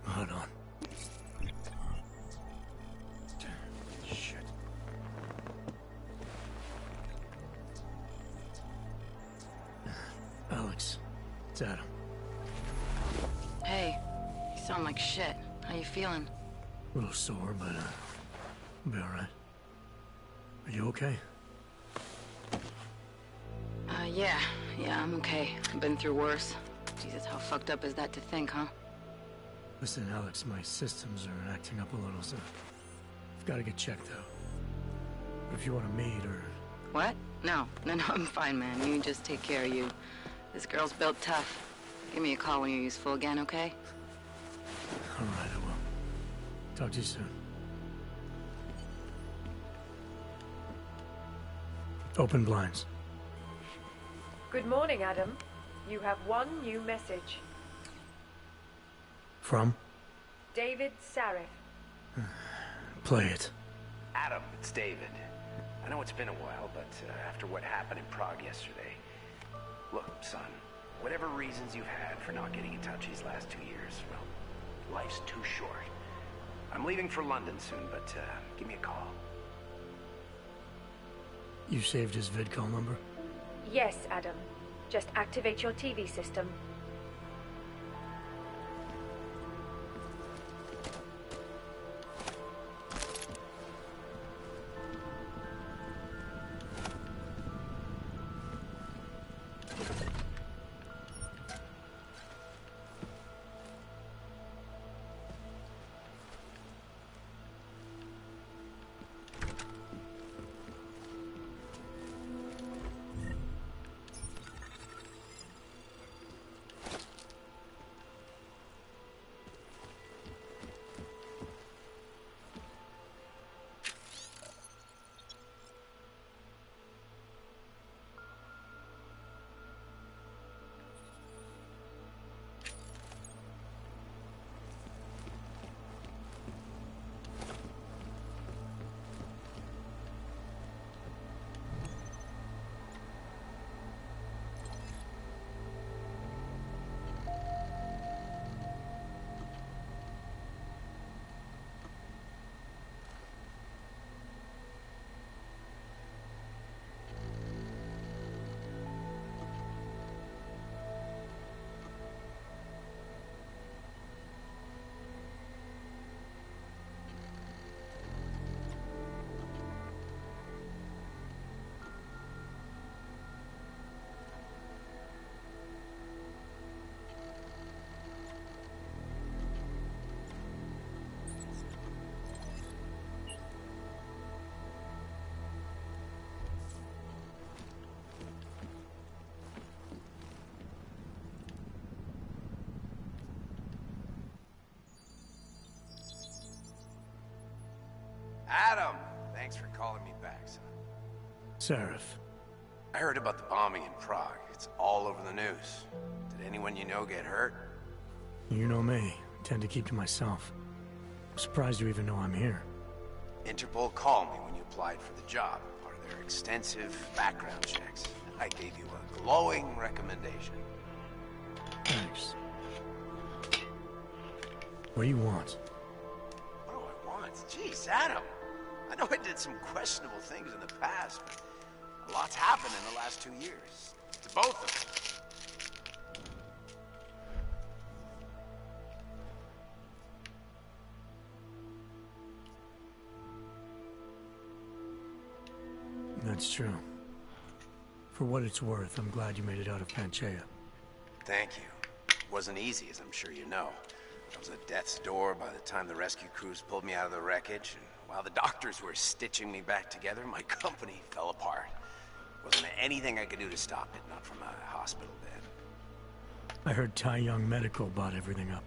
Hold on. Shit. Alex, it's Adam. Hey, you sound like shit. How you feeling? A little sore, but I'll be alright. Are you okay? Yeah, I'm okay. I've been through worse. Jesus, how fucked up is that to think, huh? Listen, Alex, my systems are acting up a little, so I've got to get checked out. But if you want to meet or... What? No, I'm fine, man. You just take care of you. This girl's built tough. Give me a call when you're useful again, okay? All right, I will. Talk to you soon. Open blinds. Good morning, Adam. You have one new message. From? David Sarif. Play it. Adam, it's David. I know it's been a while, but after what happened in Prague yesterday... Look, son, whatever reasons you've had for not getting in touch these last 2 years, well, life's too short. I'm leaving for London soon, but give me a call. You saved his vidcall number? Yes, Adam. Just activate your TV system. Adam! Thanks for calling me back, son. Seraph. I heard about the bombing in Prague. It's all over the news. Did anyone you know get hurt? You know me. I tend to keep to myself. I'm surprised you even know I'm here. Interpol called me when you applied for the job, part of their extensive background checks. I gave you a glowing recommendation. Thanks. What do you want? What do I want? Jeez, Adam. I know I did some questionable things in the past, but a lot's happened in the last 2 years. To both of us. That's true. For what it's worth, I'm glad you made it out of Panchaea. Thank you. It wasn't easy, as I'm sure you know. I was at death's door by the time the rescue crews pulled me out of the wreckage, and while the doctors were stitching me back together, my company fell apart. Wasn't anything I could do to stop it, not from a hospital bed. I heard Tai Young Medical bought everything up.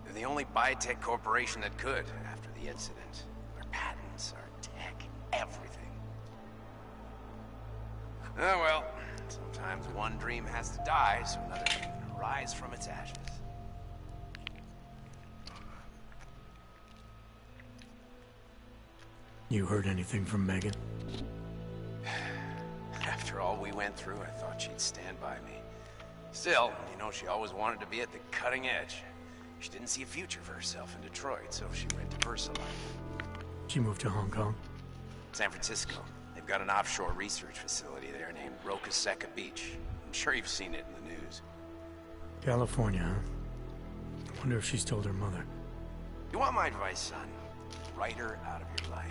They're the only biotech corporation that could, after the incident. Our patents, our tech, everything. Oh well, sometimes one dream has to die so another can rise from its ashes. You heard anything from Megan? After all we went through, I thought she'd stand by me. Still, you know, she always wanted to be at the cutting edge. She didn't see a future for herself in Detroit, so she went to VersaLife. She moved to Hong Kong? San Francisco. They've got an offshore research facility there named Roca Seca Beach. I'm sure you've seen it in the news. California, huh? I wonder if she's told her mother. You want my advice, son? Write her out of your life.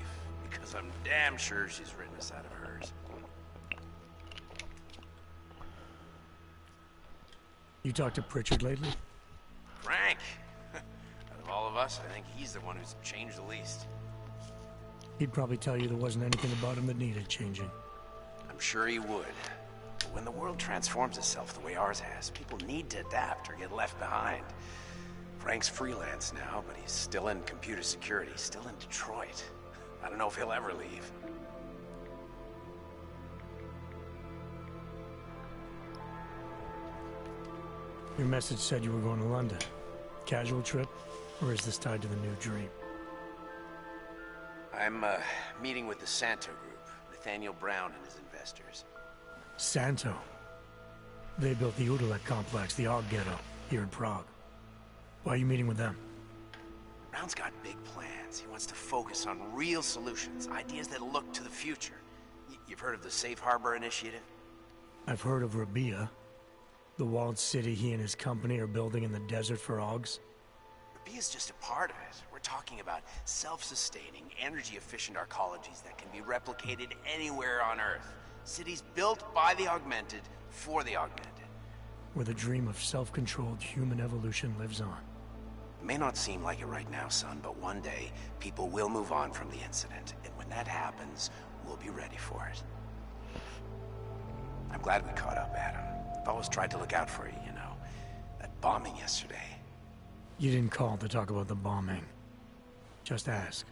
Because I'm damn sure she's written us out of hers. You talked to Pritchard lately? Frank! Out of all of us, I think he's the one who's changed the least. He'd probably tell you there wasn't anything about him that needed changing. I'm sure he would. But when the world transforms itself the way ours has, people need to adapt or get left behind. Frank's freelance now, but he's still in computer security, still in Detroit. I don't know if he'll ever leave. Your message said you were going to London. Casual trip? Or is this tied to the new dream? I'm meeting with the Santo Group, Nathaniel Brown and his investors. Santo? They built the Udalek complex, the Og Ghetto, here in Prague. Why are you meeting with them? Brown's got big plans. He wants to focus on real solutions, ideas that look to the future. You've heard of the Safe Harbor Initiative? I've heard of Rabia, the walled city he and his company are building in the desert for Augs. Rabia's just a part of it. We're talking about self-sustaining, energy-efficient arcologies that can be replicated anywhere on Earth. Cities built by the augmented, for the augmented. Where the dream of self-controlled human evolution lives on. It may not seem like it right now, son, but one day, people will move on from the incident, and when that happens, we'll be ready for it. I'm glad we caught up, Adam. I've always tried to look out for you, you know. That bombing yesterday. You didn't call to talk about the bombing. Just ask.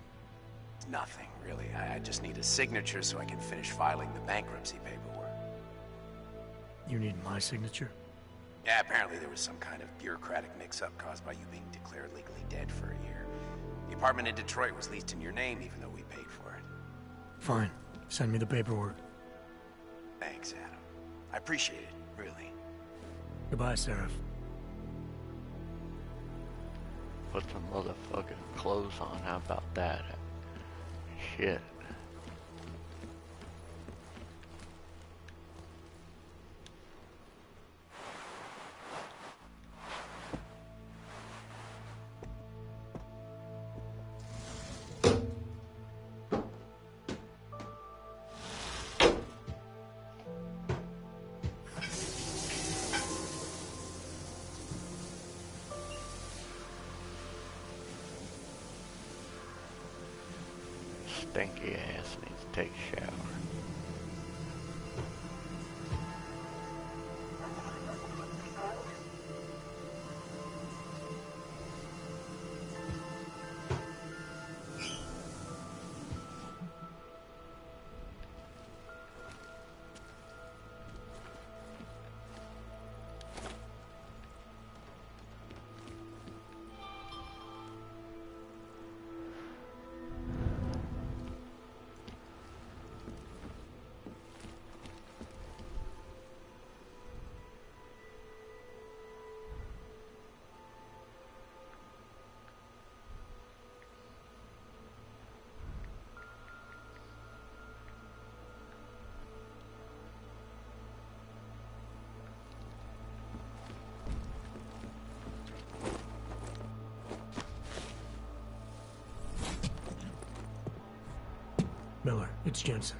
Nothing, really. I just need a signature so I can finish filing the bankruptcy paperwork. You need my signature? Yeah, apparently there was some kind of bureaucratic mix-up caused by you being declared legally dead for a year. The apartment in Detroit was leased in your name even though we paid for it. Fine. Send me the paperwork. Thanks, Adam. I appreciate it, really. Goodbye, Seraph. Put some motherfucking clothes on, how about that? Shit. Stinky ass needs to take a shower. Miller, it's Jensen.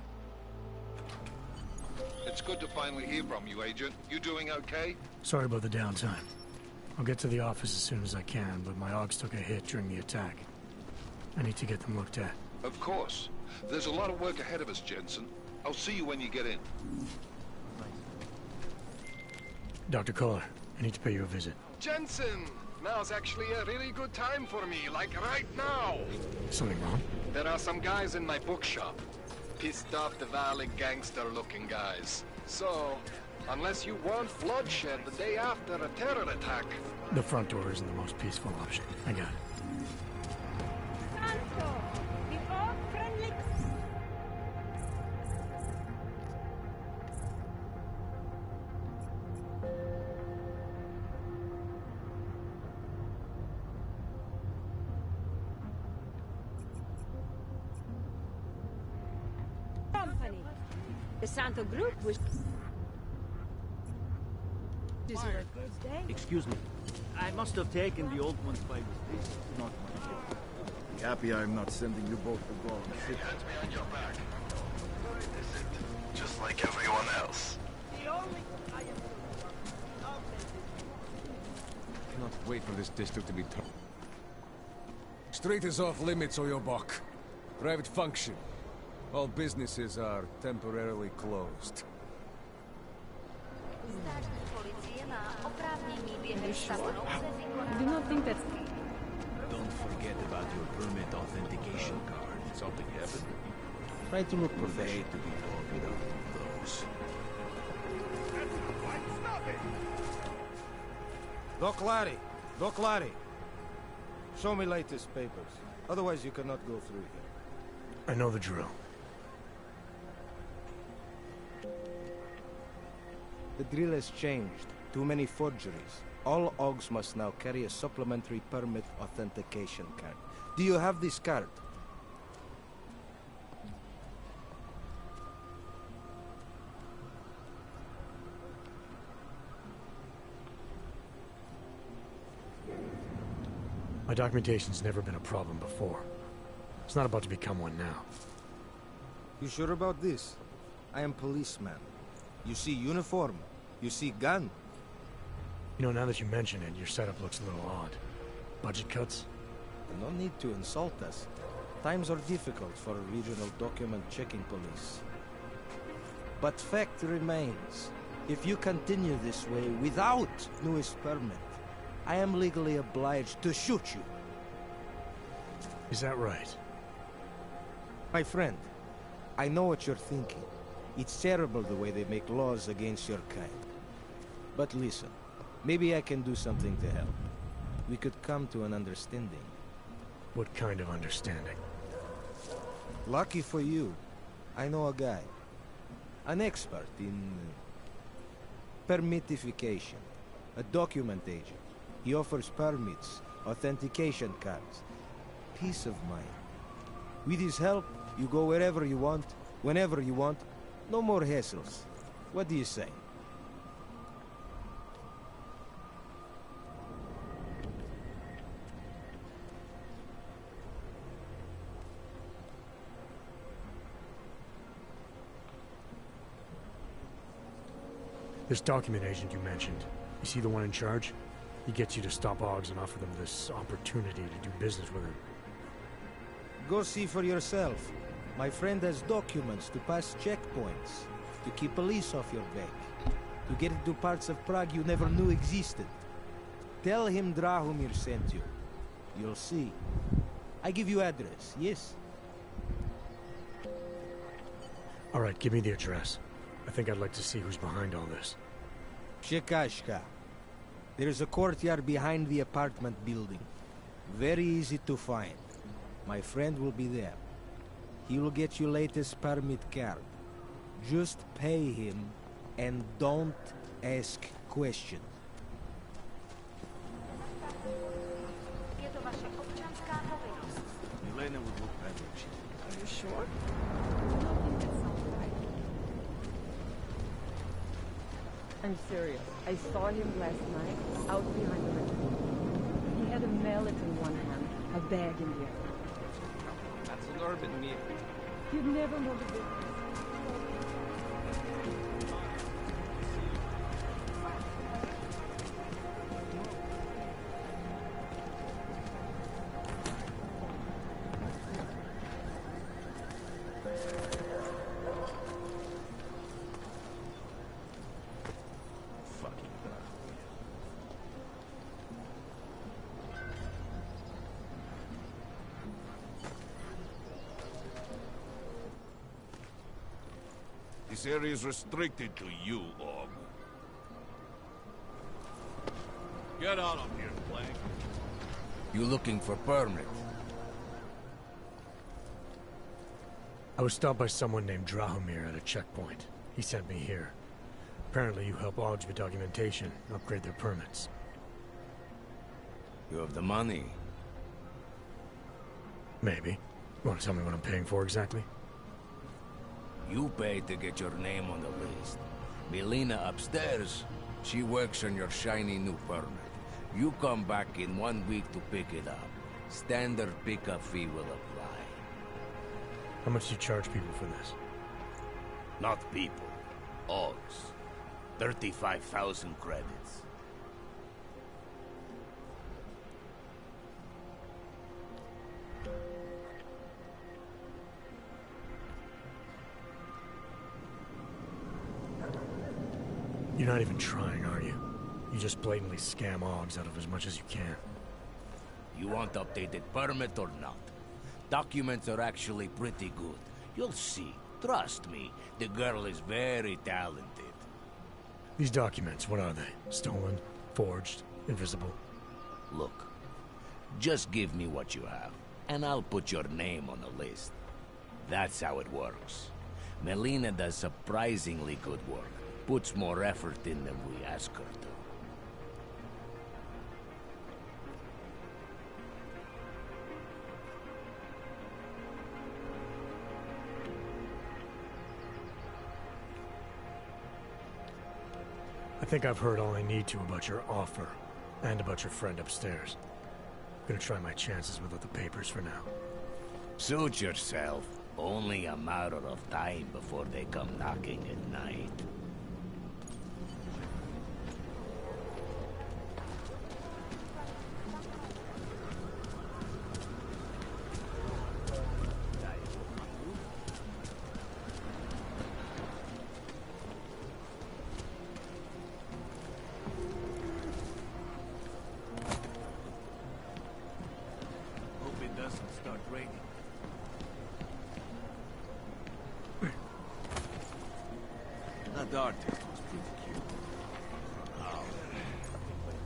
It's good to finally hear from you, Agent. You doing okay? Sorry about the downtime. I'll get to the office as soon as I can, but my Augs took a hit during the attack. I need to get them looked at. Of course. There's a lot of work ahead of us, Jensen. I'll see you when you get in. Dr. Kohler, I need to pay you a visit. Jensen! Now's actually a really good time for me, like right now! Something wrong? There are some guys in my bookshop. Pissed off the Valley gangster-looking guys. So, unless you want bloodshed the day after a terror attack... The front door isn't the most peaceful option. I got it. The Santo Group was... Excuse me. I must have taken the old ones by mistake. Not my fault. Be happy I'm not sending you both to golf. Hands behind your back. Just like everyone else. Cannot wait for this district to be turned. Street is off limits, Oyobok. Private function. All businesses are temporarily closed. Are you sure? I do not think that's... Don't forget about your permit authentication card. Something happened? Try to look professional. To be talking of those. Doc Larry. Show me latest papers. Otherwise you cannot go through here. I know the drill. The drill has changed. Too many forgeries. All OGs must now carry a supplementary permit authentication card. Do you have this card? My documentation's never been a problem before. It's not about to become one now. You sure about this? I am policeman. You see uniform. You see gun. You know, now that you mention it, your setup looks a little odd. Budget cuts? No need to insult us. Times are difficult for a regional document-checking police. But fact remains, if you continue this way without newest permit, I am legally obliged to shoot you. Is that right? My friend, I know what you're thinking. It's terrible the way they make laws against your kind. But listen, maybe I can do something to help. We could come to an understanding. What kind of understanding? Lucky for you, I know a guy. An expert in permitification. A document agent. He offers permits, authentication cards. Peace of mind. With his help, you go wherever you want, whenever you want. No more hassles. What do you say? This document agent you mentioned, you see the one in charge? He gets you to stop OGs and offer them this opportunity to do business with him. Go see for yourself. My friend has documents to pass checkpoints, to keep police off your back, to get into parts of Prague you never knew existed. Tell him Drahomir sent you. You'll see. I give you address, yes? All right, give me the address. I think I'd like to see who's behind all this. Chekashka. There's a courtyard behind the apartment building. Very easy to find. My friend will be there. He will get you latest permit card. Just pay him and don't ask questions. Elena would look better if she did. Are you sure? I'm serious. I saw him last night, out behind the river. He had a mallet in one hand, a bag in the other. That's an urban myth. You'd never know the difference. This area is restricted to you, Og. Get out of here, Plank. You looking for permit? I was stopped by someone named Drahomir at a checkpoint. He sent me here. Apparently you help OGs with documentation, upgrade their permits. You have the money? Maybe. You want to tell me what I'm paying for exactly? You pay to get your name on the list. Melina upstairs, she works on your shiny new permit. You come back in 1 week to pick it up. Standard pickup fee will apply. How much do you charge people for this? Not people. OGs. 35,000 credits. You're not even trying, are you? You just blatantly scam OGs out of as much as you can. You want updated permit or not? Documents are actually pretty good. You'll see. Trust me, the girl is very talented. These documents, what are they? Stolen? Forged? Invisible? Look, just give me what you have, and I'll put your name on the list. That's how it works. Melina does surprisingly good work. Puts more effort in than we ask her to. I think I've heard all I need to about your offer, and about your friend upstairs. I'm gonna try my chances without the papers for now. Suit yourself. Only a matter of time before they come knocking at night. Hope it doesn't start raining. That artist was pretty cute. Oh,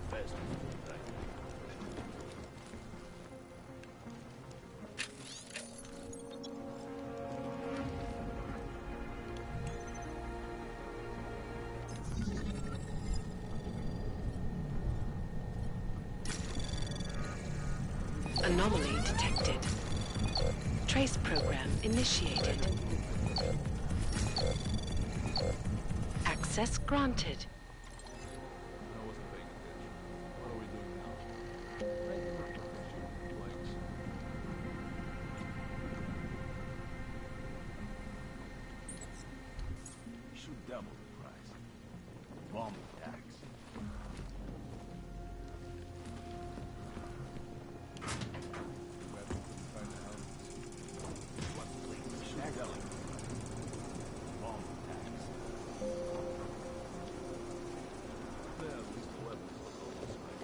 best Anomaly detected. Trace program initiated. Access granted. Should double the price. Bomb tax. Should double the price. Bomb tax. Well, at least the weapons look almost right.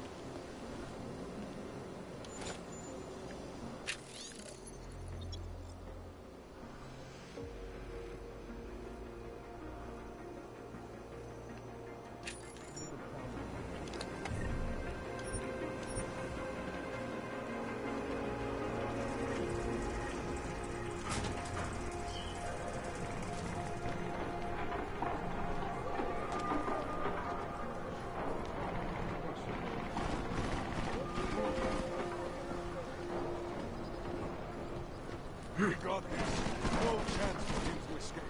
We got this. No chance for him to escape.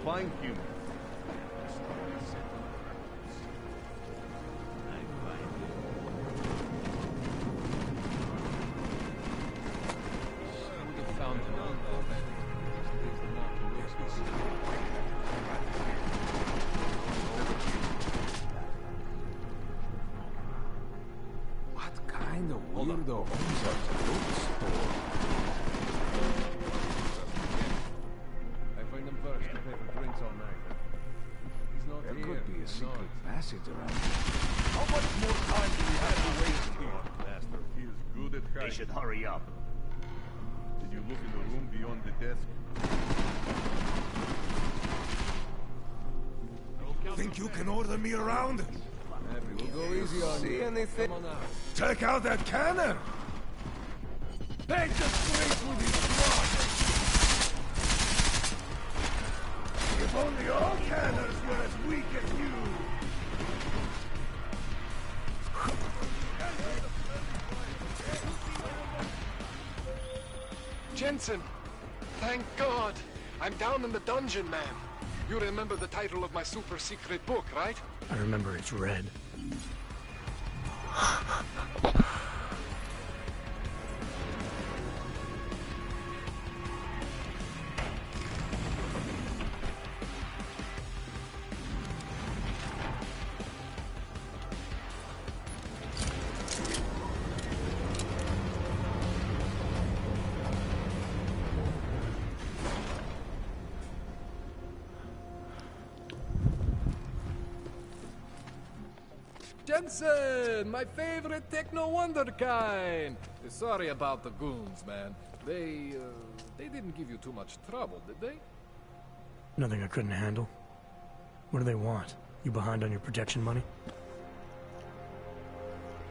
Find human. What kind of weirdo owns a bookstore? I find him first to pay for drinks all night. He's not There here. could be a secret passage around here. How much more time do we have to waste here? Master, he is good at hiding. They should hurry up. Did you look in the room beyond the desk? Think you can order me around? We'll go easy on you. See anything? Come on out. Take out that cannon! Paint the streets with his blood! If only all cannons were as weak as you! Jensen! Thank God! I'm down in the dungeon, man. You remember the title of my super secret book, right? I remember it's red. Jensen, my favorite techno wonderkind. Sorry about the goons, man. They didn't give you too much trouble, did they? Nothing I couldn't handle. What do they want? You behind on your protection money?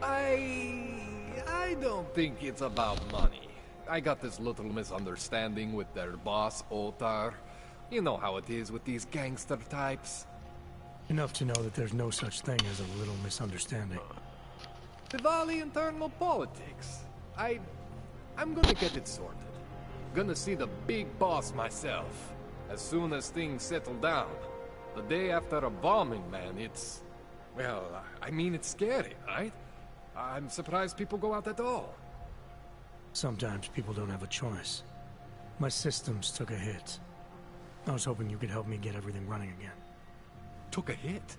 I don't think it's about money. I got this little misunderstanding with their boss, Otar. You know how it is with these gangster types. Enough to know that there's no such thing as a little misunderstanding. Diwali internal politics. I'm gonna get it sorted. Gonna see the big boss myself. As soon as things settle down. The day after a bombing, man, it's... Well, I mean, it's scary, right? I'm surprised people go out at all. Sometimes people don't have a choice. My systems took a hit. I was hoping you could help me get everything running again. Took a hit?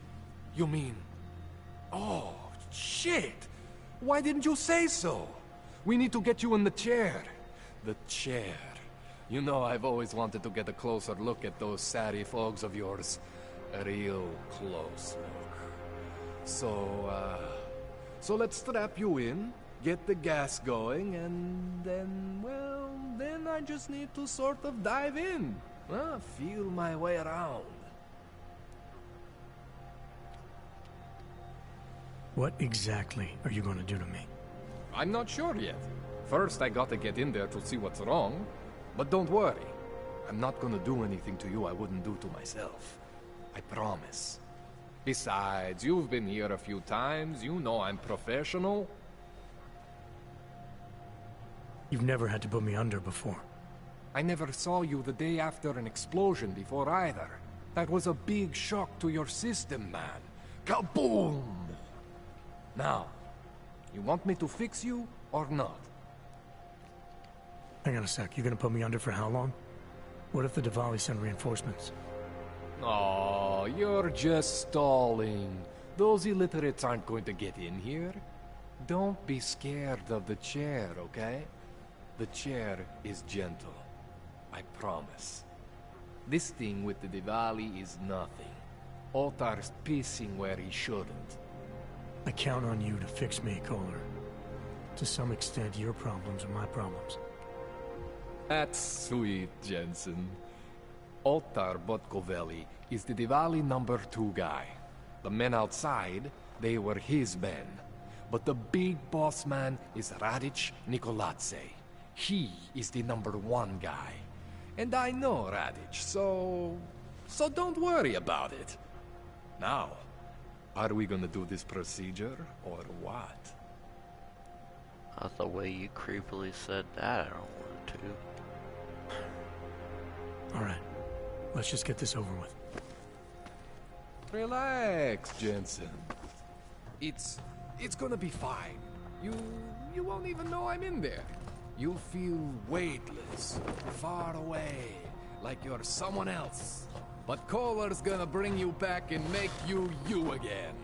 You mean... Oh, shit! Why didn't you say so? We need to get you in the chair. The chair. You know I've always wanted to get a closer look at those satty fogs of yours. A real close look. So let's strap you in, get the gas going, and then, well, then I just need to sort of dive in. Feel my way around. What exactly are you going to do to me? I'm not sure yet. First, I gotta get in there to see what's wrong. But don't worry. I'm not gonna do anything to you I wouldn't do to myself. I promise. Besides, you've been here a few times. You know I'm professional. You've never had to put me under before. I never saw you the day after an explosion before either. That was a big shock to your system, man. Kaboom! Now, you want me to fix you or not? Hang on a sec, you gonna put me under for how long? What if the Diwali send reinforcements? Oh, you're just stalling. Those illiterates aren't going to get in here. Don't be scared of the chair, okay? The chair is gentle. I promise. This thing with the Diwali is nothing. Otar's pissing where he shouldn't. I count on you to fix me, Kohler. To some extent, your problems are my problems. That's sweet, Jensen. Otar Botkovelli is the Diwali #2 guy. The men outside, they were his men. But the big boss man is Radic Nikoladze. He is the #1 guy. And I know Radic, so don't worry about it. Now, are we gonna do this procedure, or what? Not the way you creepily said that, I don't want to. Alright, let's just get this over with. Relax, Jensen. It's gonna be fine. You won't even know I'm in there. You'll feel weightless, far away, like you're someone else. But Kohler's gonna bring you back and make you you again.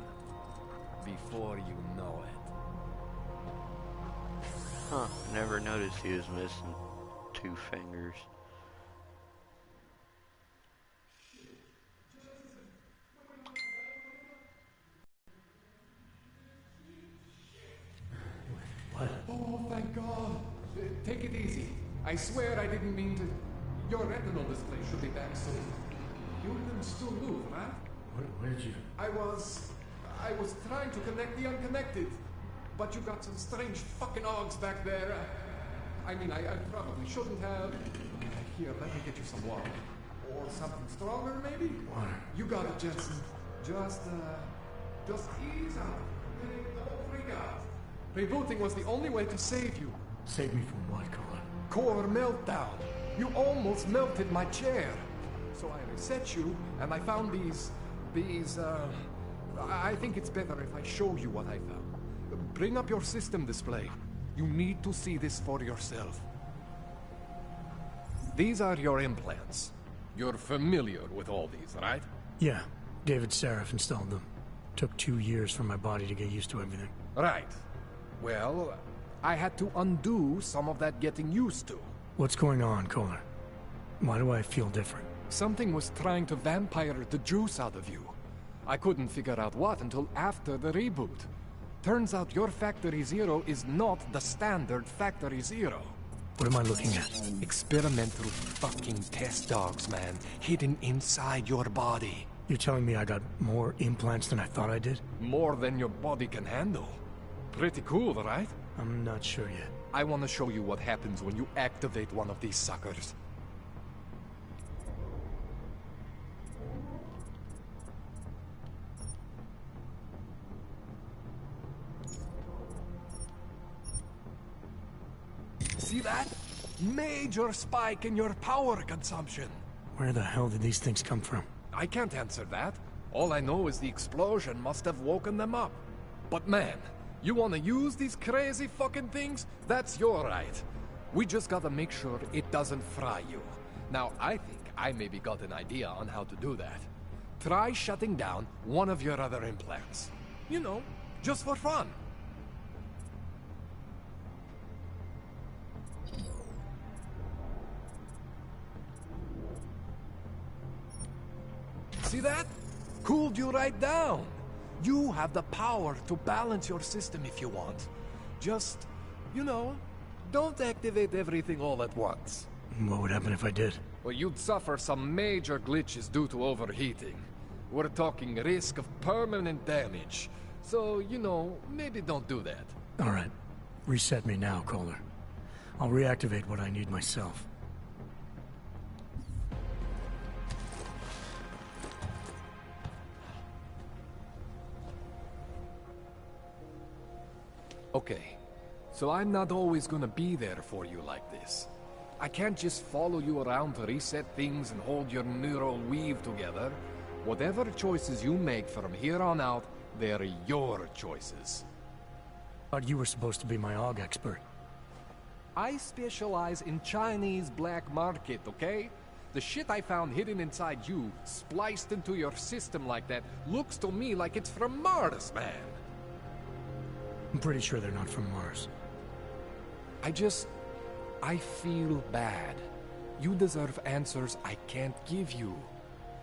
Before you know it. Huh, never noticed he was missing 2 fingers. What? Oh, thank God. Take it easy. I swear I didn't mean to... Your retinal display should be back soon. You can still move, right? Where did you... I was trying to connect the unconnected. But you got some strange fucking ogs back there. I mean, I probably shouldn't have. Here, let me get you some water. Or something stronger, maybe? Water. You got it, Jensen. Just ease out. Don't freak out. Rebooting was the only way to save you. Save me from what, Kohler? Core meltdown. You almost melted my chair. So I reset you, and I found these... I think it's better if I show you what I found. Bring up your system display. You need to see this for yourself. These are your implants. You're familiar with all these, right? Yeah, David Seraph installed them. Took 2 years for my body to get used to everything. Right. Well, I had to undo some of that getting used to. What's going on, Kohler? Why do I feel different? Something was trying to vampire the juice out of you. I couldn't figure out what until after the reboot. Turns out your Factory Zero is not the standard Factory Zero. What am I looking at? Experimental fucking test dogs, man. Hidden inside your body. You're telling me I got more implants than I thought I did? More than your body can handle. Pretty cool, right? I'm not sure yet. I want to show you what happens when you activate one of these suckers. See that? Major spike in your power consumption. Where the hell did these things come from? I can't answer that. All I know is the explosion must have woken them up. But man, you wanna use these crazy fucking things? That's your right. We just gotta make sure it doesn't fry you. Now, I think I maybe got an idea on how to do that. Try shutting down one of your other implants. You know, just for fun. See that? Cooled you right down. You have the power to balance your system if you want. Just, you know, don't activate everything all at once. What would happen if I did? Well, you'd suffer some major glitches due to overheating. We're talking risk of permanent damage. So, you know, maybe don't do that. All right. Reset me now, Kohler. I'll reactivate what I need myself. Okay, so I'm not always gonna be there for you like this. I can't just follow you around to reset things and hold your neural weave together. Whatever choices you make from here on out, they're your choices. Thought you were supposed to be my AUG expert. I specialize in Chinese black market, okay? The shit I found hidden inside you, spliced into your system like that, looks to me like it's from Mars, man. I'm pretty sure they're not from Mars. I feel bad. You deserve answers I can't give you.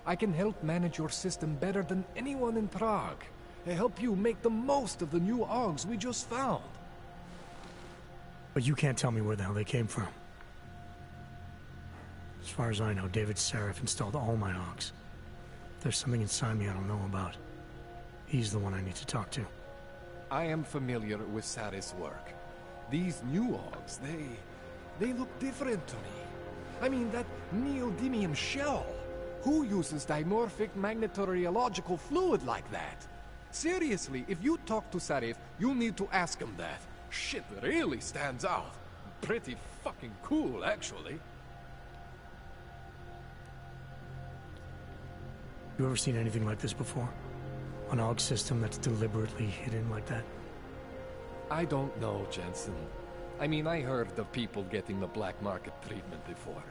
I can help manage your system better than anyone in Prague. I help you make the most of the new AUGs we just found. But you can't tell me where the hell they came from. As far as I know, David Sarif installed all my AUGs. If there's something inside me I don't know about, he's the one I need to talk to. I am familiar with Sarif's work. These new AUGs, they look different to me. I mean, that neodymium shell. Who uses dimorphic magnetorheological fluid like that? Seriously, if you talk to Sarif, you need to ask him that. Shit really stands out. Pretty fucking cool, actually. You ever seen anything like this before? An AUG system that's deliberately hidden like that? I don't know, Jensen. I mean, I heard of people getting the black market treatment before.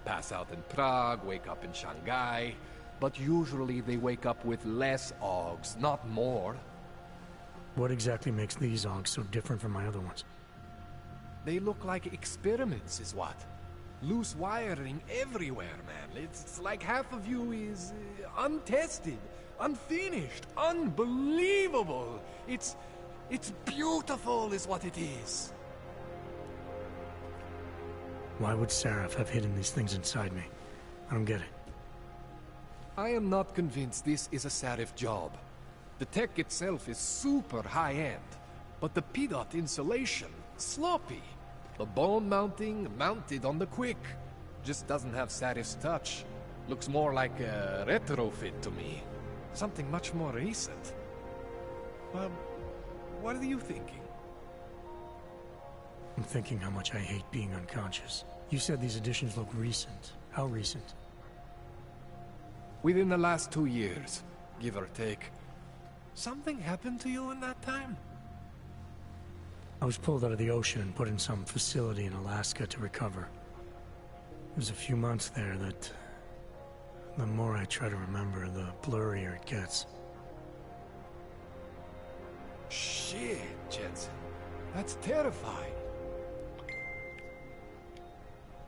Pass out in Prague, wake up in Shanghai. But usually they wake up with less AUGs, not more. What exactly makes these AUGs so different from my other ones? They look like experiments, is what? Loose wiring everywhere, man. It's like half of you is untested, unfinished, unbelievable. It's beautiful is what it is. Why would Sarif have hidden these things inside me? I don't get it. I am not convinced this is a Sarif job. The tech itself is super high-end, but the PDOT insulation, sloppy. The bone mounting, mounted on the quick. Just doesn't have Sarif's touch. Looks more like a retrofit to me. Something much more recent. Well, what are you thinking? I'm thinking how much I hate being unconscious. You said these additions look recent. How recent? Within the last 2 years, give or take. Something happened to you in that time? I was pulled out of the ocean and put in some facility in Alaska to recover. It was a few months there that... the more I try to remember, the blurrier it gets. Shit, Jensen. That's terrifying.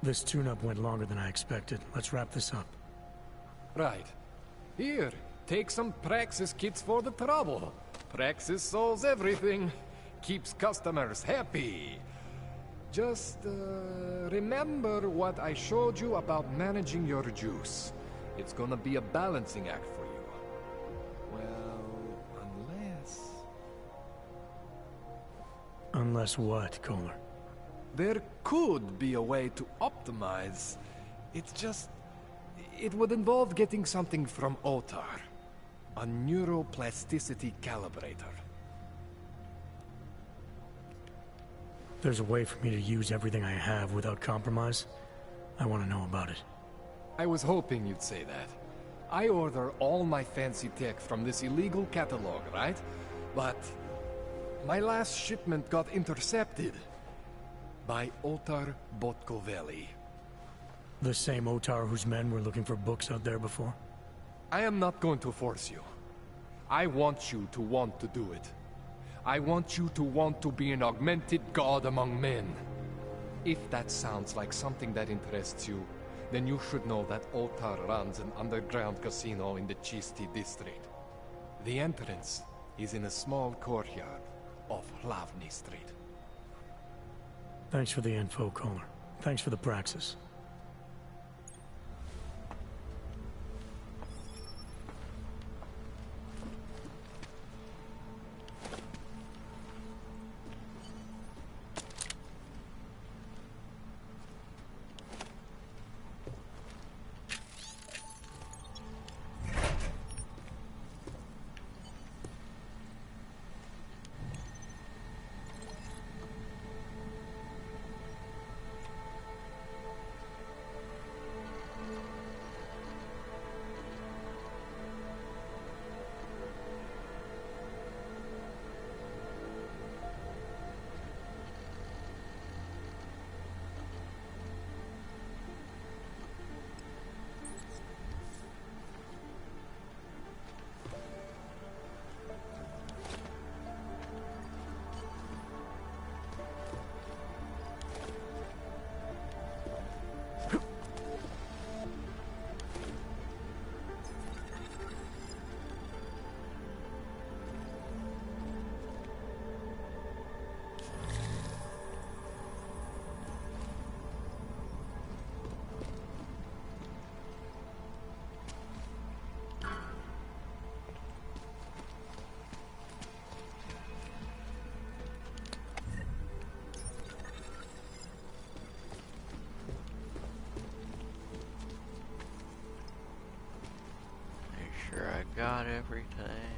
This tune-up went longer than I expected. Let's wrap this up. Right. Here, Take some Praxis kits for the trouble. Praxis solves everything. Keeps customers happy. Just, remember what I showed you about managing your juice. It's gonna be a balancing act for you. Well, unless... Unless what, Kohler? There could be a way to optimize. It's just... It would involve getting something from Otar. A neuroplasticity calibrator. There's a way for me to use everything I have without compromise. I want to know about it. I was hoping you'd say that. I order all my fancy tech from this illegal catalog, right? But my last shipment got intercepted by Otar Botkoveli. The same Otar whose men were looking for books out there before? I am not going to force you. I want you to want to do it. I want you to want to be an augmented god among men. If that sounds like something that interests you, then you should know that Otar runs an underground casino in the Chisti district. The entrance is in a small courtyard off Hlavny Street. Thanks for the info, Kohler. Thanks for the praxis. Sure I got everything.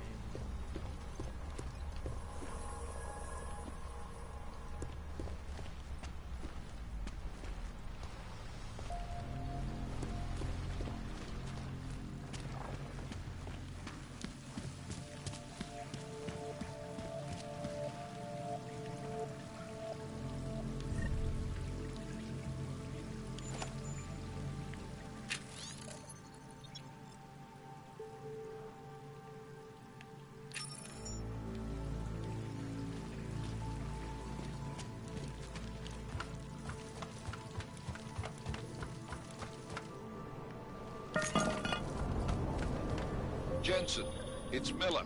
Jensen, it's Miller.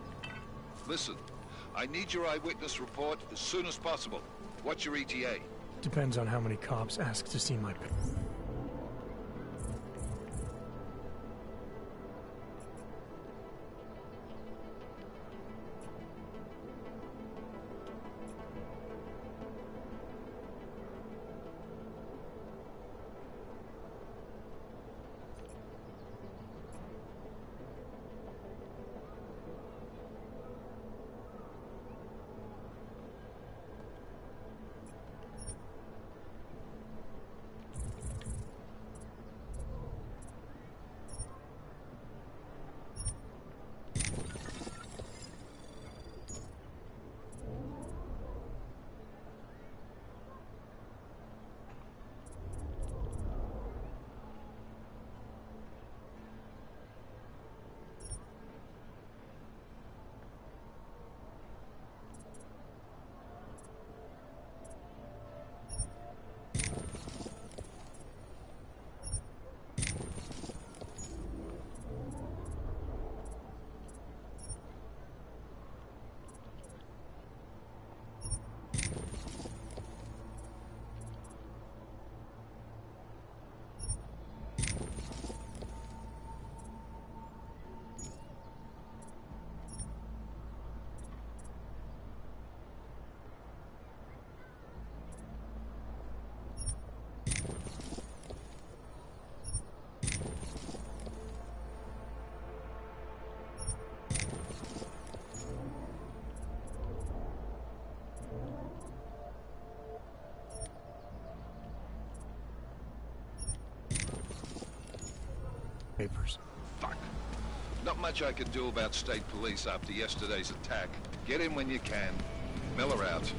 Listen, I need your eyewitness report as soon as possible. What's your ETA? Depends on how many cops ask to see my... Papers. Fuck. Not much I can do about state police after yesterday's attack. Get in when you can. Miller out.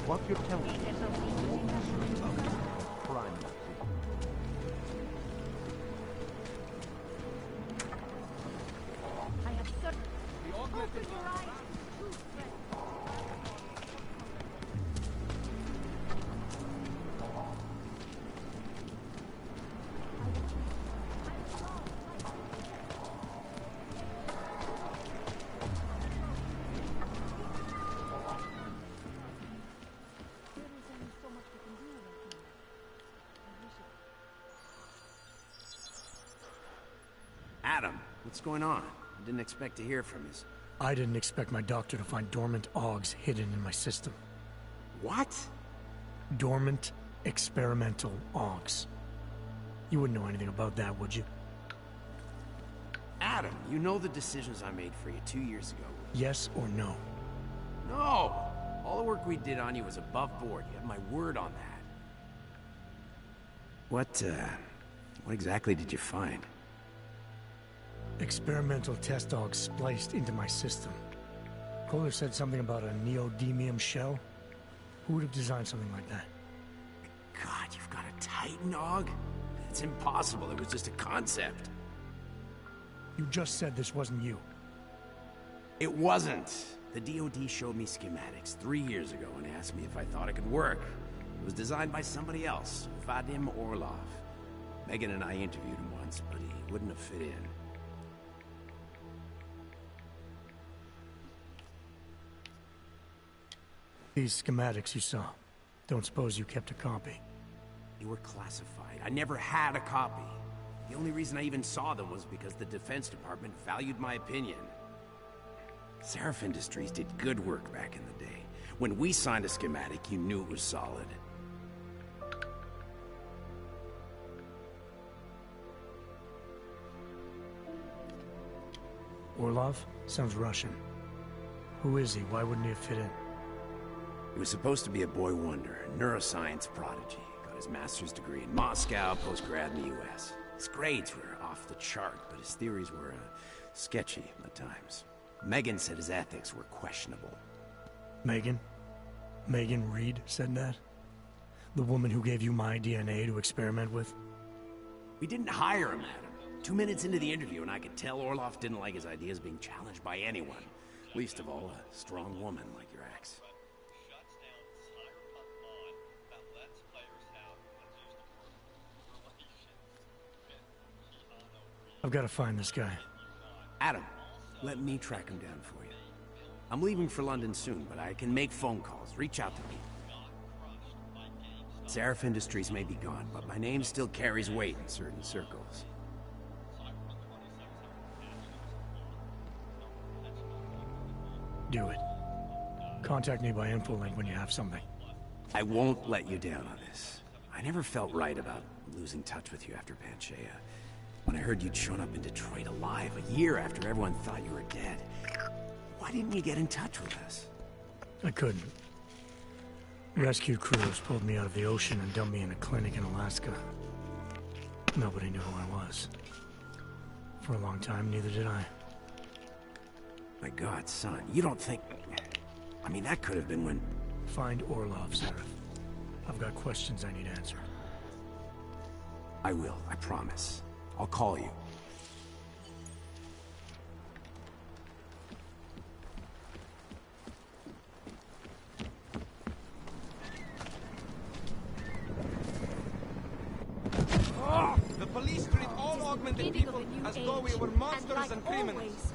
What you're telling me crime. I have certain... Open your eyes! Adam, what's going on? I didn't expect to hear from you. I didn't expect my doctor to find dormant augs hidden in my system. What? Dormant experimental augs. You wouldn't know anything about that, would you? Adam, you know the decisions I made for you 2 years ago. Yes or no? No! All the work we did on you was above board. You have my word on that. What exactly did you find? Experimental test dogs spliced into my system. Kohler said something about a neodymium shell. Who would have designed something like that? God, you've got a Titan dog? It's impossible. It was just a concept. You just said this wasn't you. It wasn't. The DoD showed me schematics 3 years ago and asked me if I thought it could work. It was designed by somebody else, Vadim Orlov. Megan and I interviewed him once, but he wouldn't have fit in. These schematics you saw. Don't suppose you kept a copy? They were classified. I never had a copy. The only reason I even saw them was because the Defense Department valued my opinion. Seraph Industries did good work back in the day. When we signed a schematic, you knew it was solid. Orlov? Sounds Russian. Who is he? Why wouldn't he have fit in? He was supposed to be a boy wonder, a neuroscience prodigy. Got his master's degree in Moscow, postgrad in the US. His grades were off the chart, but his theories were sketchy at times. Megan said his ethics were questionable. Megan? Megan Reed said that? The woman who gave you my DNA to experiment with? We didn't hire him, Adam. 2 minutes into the interview, and I could tell Orlov didn't like his ideas being challenged by anyone. Least of all, a strong woman like your ex. I've got to find this guy. Adam, let me track him down for you. I'm leaving for London soon, but I can make phone calls. Reach out to me. Seraph Industries may be gone, but my name still carries weight in certain circles. Do it. Contact me by infolink when you have something. I won't let you down on this. I never felt right about losing touch with you after Panchea. When I heard you'd shown up in Detroit alive a year after everyone thought you were dead. Why didn't you get in touch with us? I couldn't. Rescue crews pulled me out of the ocean and dumped me in a clinic in Alaska. Nobody knew who I was. For a long time, neither did I. My God, son, you don't think... I mean, that could have been when... Find Orlov, Seraph. I've got questions I need answered. I will, I promise. I'll call you. police treat all augmented people as though we were monsters and criminals.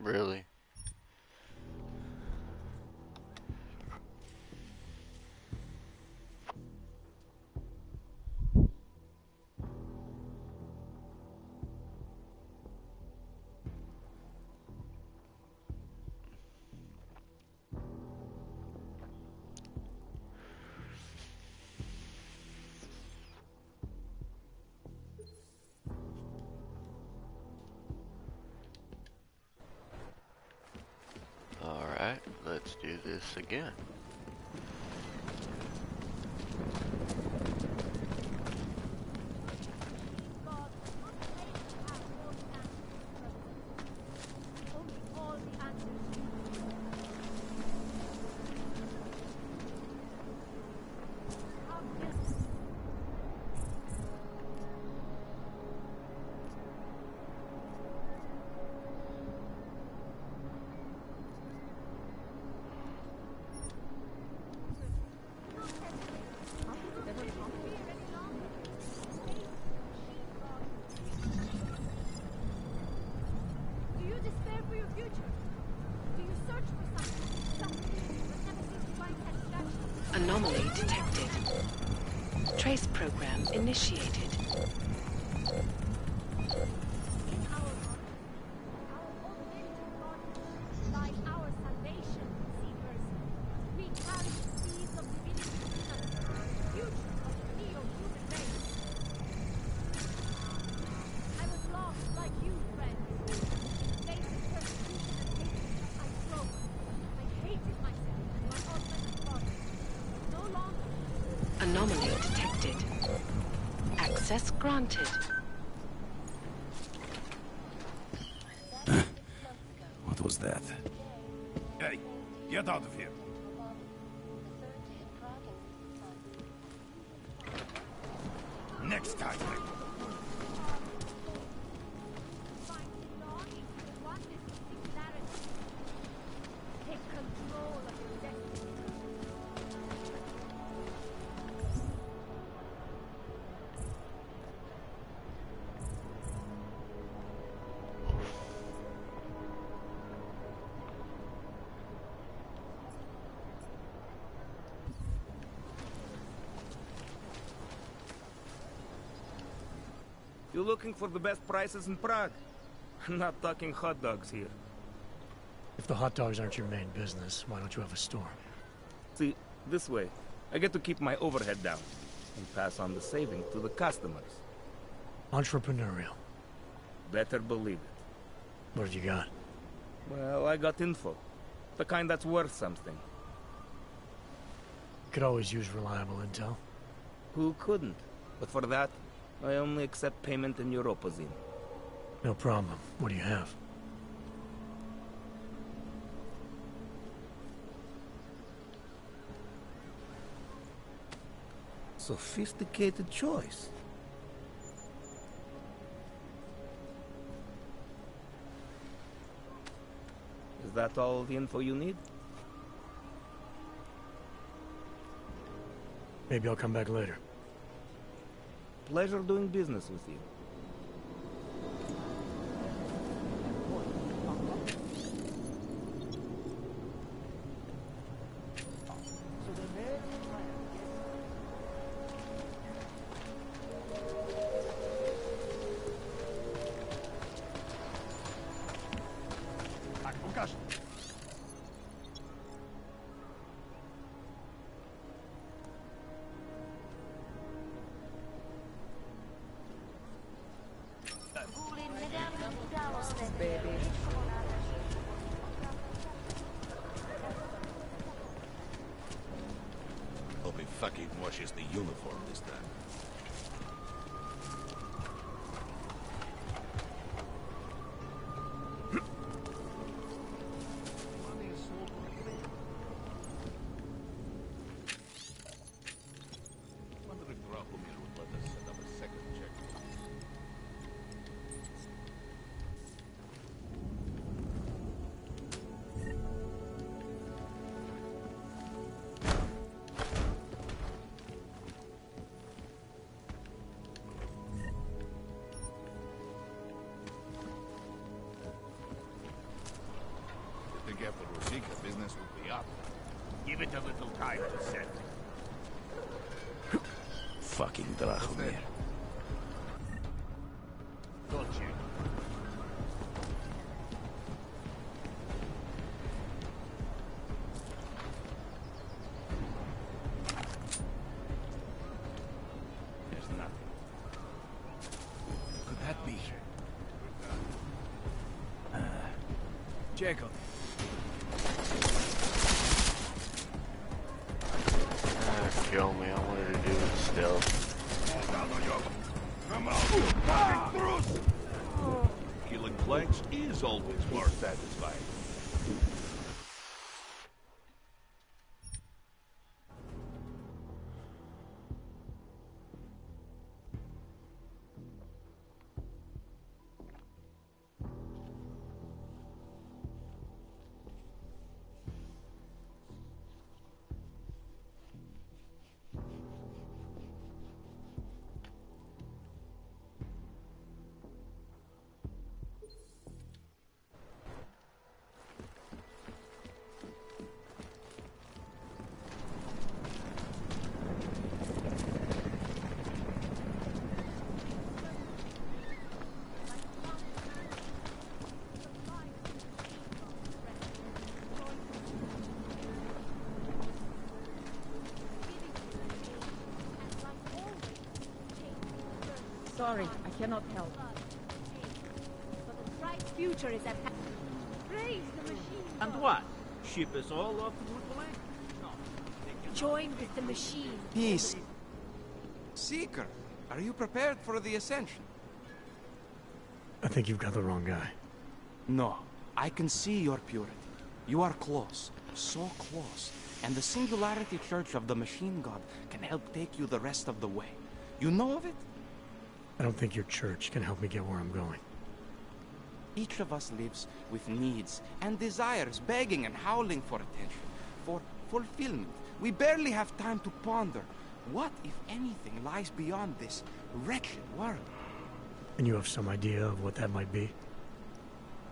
Really? Alright, let's do this again. Anomaly detected. Trace program initiated. Anomaly detected. Access granted. What was that? Hey, get out of here. Next time. You looking for the best prices in Prague? I'm not talking hot dogs here. If the hot dogs aren't your main business, why don't you have a store? See, this way, I get to keep my overhead down and pass on the savings to the customers. Entrepreneurial. Better believe it. What have you got? Well, I got info. The kind that's worth something. Could always use reliable intel. Who couldn't? But for that, I only accept payment in Europozine. No problem. What do you have? Sophisticated choice. Is that all the info you need? Maybe I'll come back later. Pleasure doing business with you. Hope he fucking washes the uniform this time. Wonder if Dracomir would let us set up a second checkpoint. Seeker business will be up. Give it a little time to settle. Fucking Drachomir. Go check. There's nothing. Could that be? Jacob. Kill me, I wanted to do it still. Come out! Killing planks is always more satisfying. Sorry, I cannot help. But the bright future is at hand. Praise the machine. And what? Ship us all off to Woodblank? Join with the machine. Peace. Seeker, are you prepared for the ascension? I think you've got the wrong guy. No, I can see your purity. You are close, so close. And the Singularity Church of the Machine God can help take you the rest of the way. You know of it? I don't think your church can help me get where I'm going. Each of us lives with needs and desires, begging and howling for attention, for fulfillment. We barely have time to ponder. What, if anything, lies beyond this wretched world? And you have some idea of what that might be?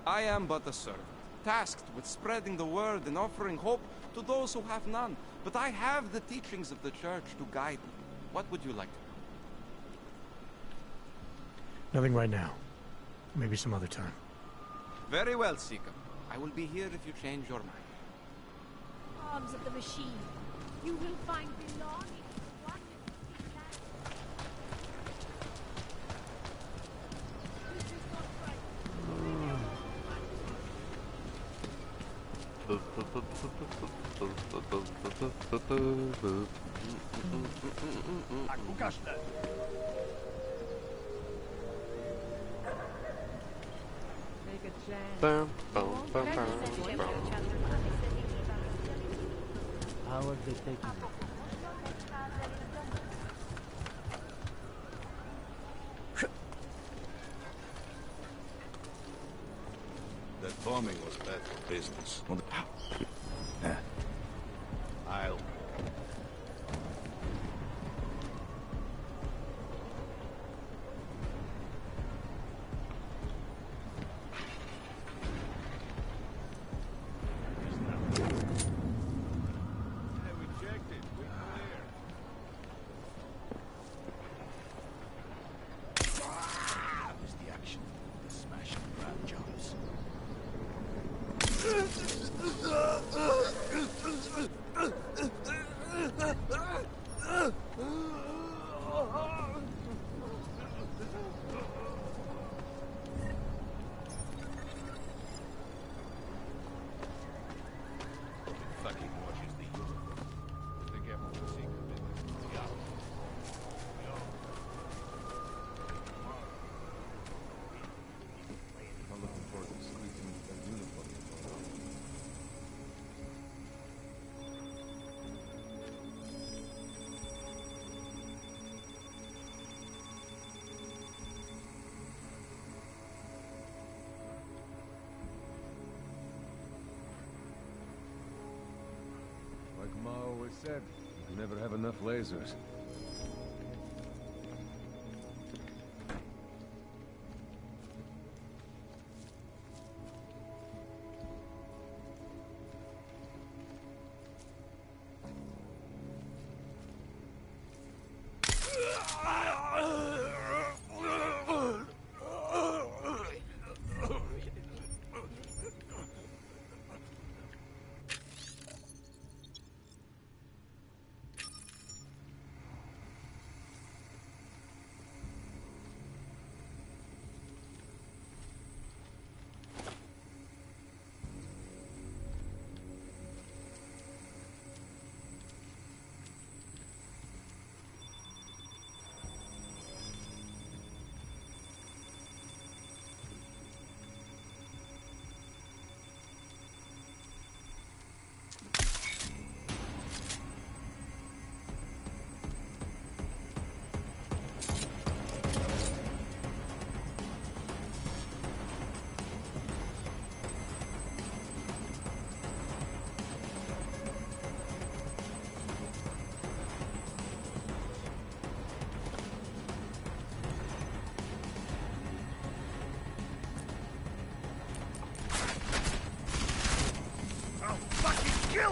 I am but a servant, tasked with spreading the word and offering hope to those who have none. But I have the teachings of the church to guide me. What would you like to know? Nothing right now. Maybe some other time. Very well, Seeker. I will be here if you change your mind. Arms of the machine. You will find belonging. Take a chance. Boom, boom, boom, boom, boom. How are they taking it? That bombing was bad for business. I'll... Like Ma always said, you never have enough lasers.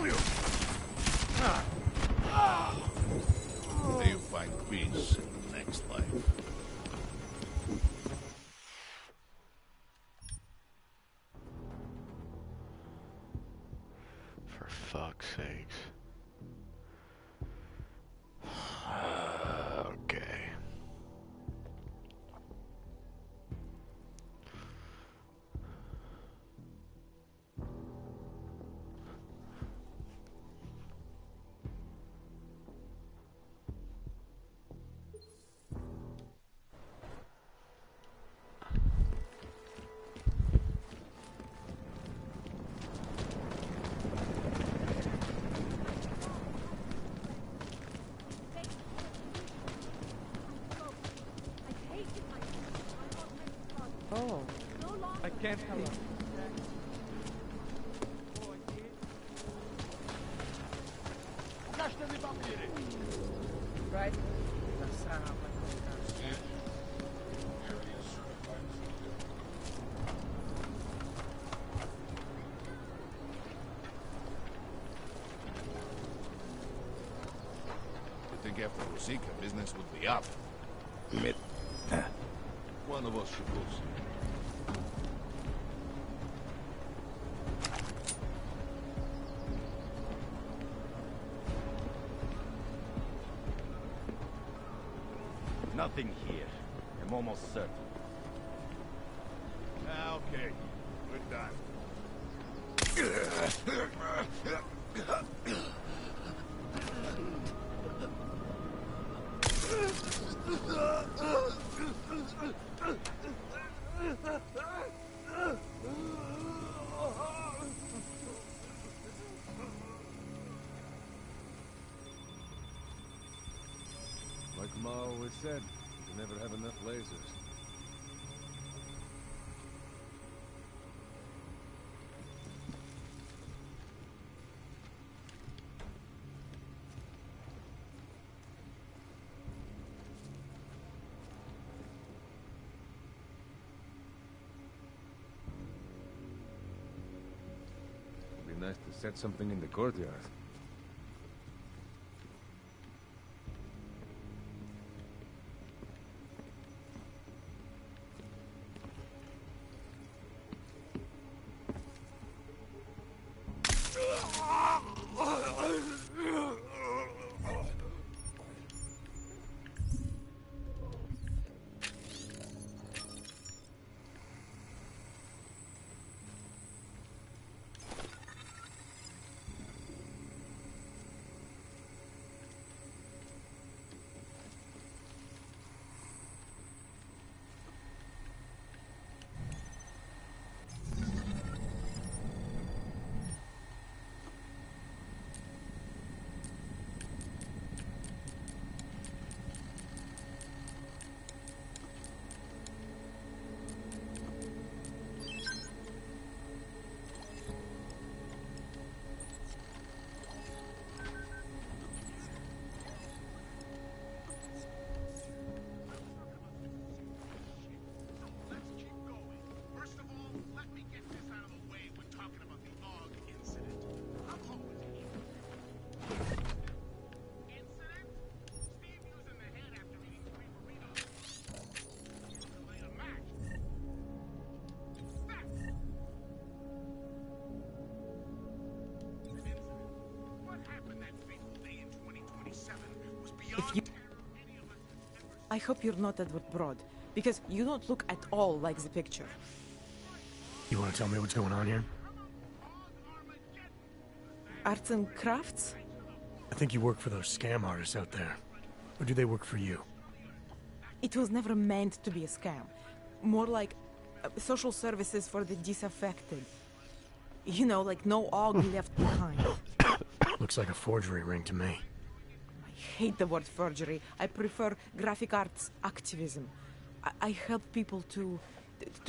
kill you! May you find peace in the next life. For fuck's sakes. Okay. Oh, I can't help. Right? You think after Rosika, business would be up? One of us should go see. Nothing here. I'm almost certain. Okay, we're done. Like Ma always said, you never have enough lasers. It'd be nice to set something in the courtyard. I hope you're not Edward Broad, because you don't look at all like the picture. You want to tell me what's going on here? Arts and crafts? I think you work for those scam artists out there. Or do they work for you? It was never meant to be a scam. More like social services for the disaffected. You know, like no OG left behind. Looks like a forgery ring to me. I hate the word forgery. I prefer graphic arts activism. I help people to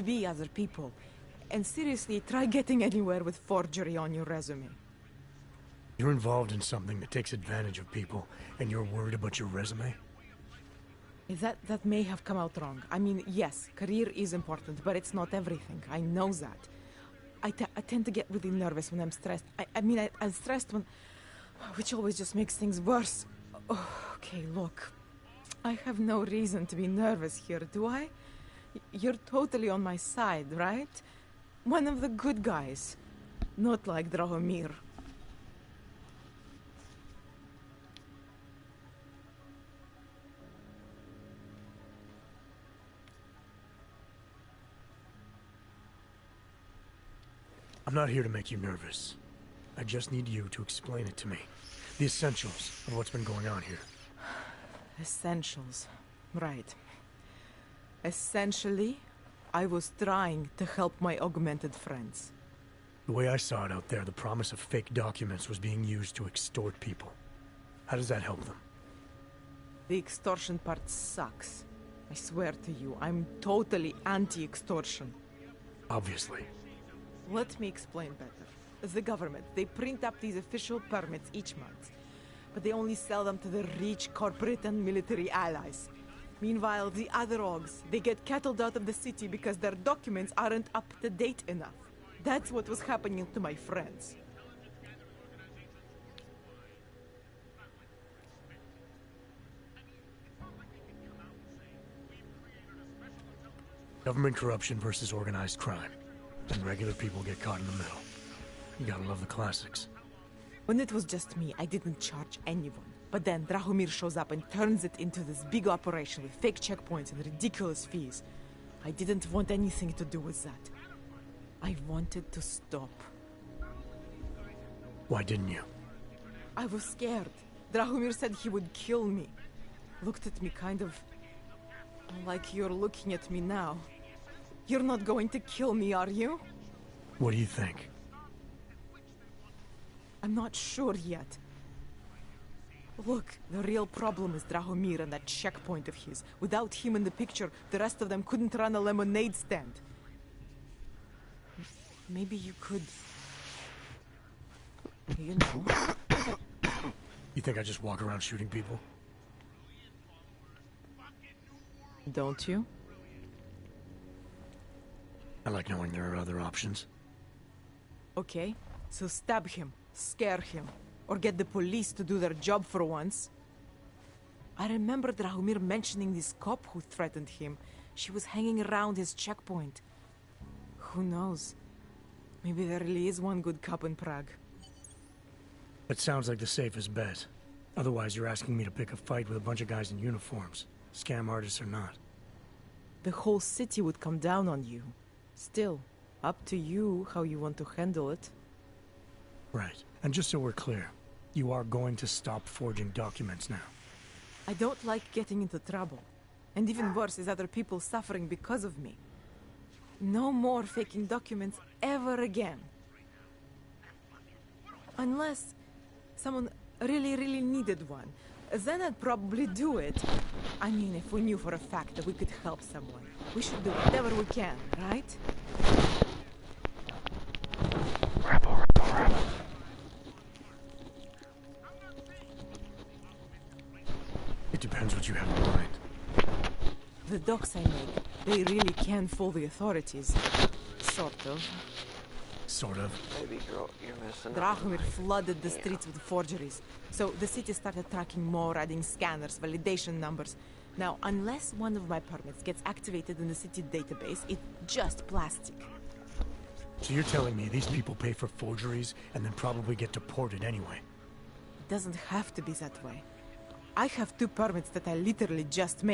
be other people. And seriously, try getting anywhere with forgery on your resume. You're involved in something that takes advantage of people, and you're worried about your resume? That may have come out wrong. I mean, yes, career is important, but it's not everything. I know that. I tend to get really nervous when I'm stressed. I'm stressed when... which always just makes things worse. Oh, okay, look. I have no reason to be nervous here, do I? You're totally on my side, right? One of the good guys. Not like Drahomir. I'm not here to make you nervous. I just need you to explain it to me. The essentials of what's been going on here. Essentials. Right. Essentially, I was trying to help my augmented friends. The way I saw it out there, the promise of fake documents was being used to extort people. How does that help them? The extortion part sucks. I swear to you, I'm totally anti-extortion. Obviously. Let me explain better. The government, they print up these official permits each month, but they only sell them to the rich corporate and military allies. Meanwhile, the other Augs, they get cattled out of the city because their documents aren't up to date enough. That's what was happening to my friends. Government corruption versus organized crime. And regular people get caught in the middle. You gotta love the classics. When it was just me, I didn't charge anyone. But then Drahomir shows up and turns it into this big operation with fake checkpoints and ridiculous fees. I didn't want anything to do with that. I wanted to stop. Why didn't you? I was scared. Drahomir said he would kill me. Looked at me kind of... like you're looking at me now. You're not going to kill me, are you? What do you think? I'm not sure yet. Look, the real problem is Drahomir and that checkpoint of his. Without him in the picture, the rest of them couldn't run a lemonade stand. Maybe you could... you know? You think I just walk around shooting people? Don't you? I like knowing there are other options. Okay, so stab him, scare him, or get the police to do their job for once. I remember Drahomir mentioning this cop who threatened him. She was hanging around his checkpoint. Who knows? Maybe there really is one good cop in Prague. That sounds like the safest bet. Otherwise, you're asking me to pick a fight with a bunch of guys in uniforms. Scam artists or not. The whole city would come down on you. Still, up to you how you want to handle it. Right. And just so we're clear, you are going to stop forging documents now. I don't like getting into trouble. And even worse is other people suffering because of me. No more faking documents ever again. Unless someone really needed one. Then I'd probably do it. I mean, if we knew for a fact that we could help someone. We should do whatever we can, right? It depends what you have in mind. The docs I make, they really can fool the authorities. Sort of. Sort of. Baby girl, you're missing Drahomir flooded the streets with forgeries. So the city started tracking more, adding scanners, validation numbers. Now, unless one of my permits gets activated in the city database, it's just plastic. So you're telling me these people pay for forgeries and then probably get deported anyway? It doesn't have to be that way. I have 2 permits that I literally just made.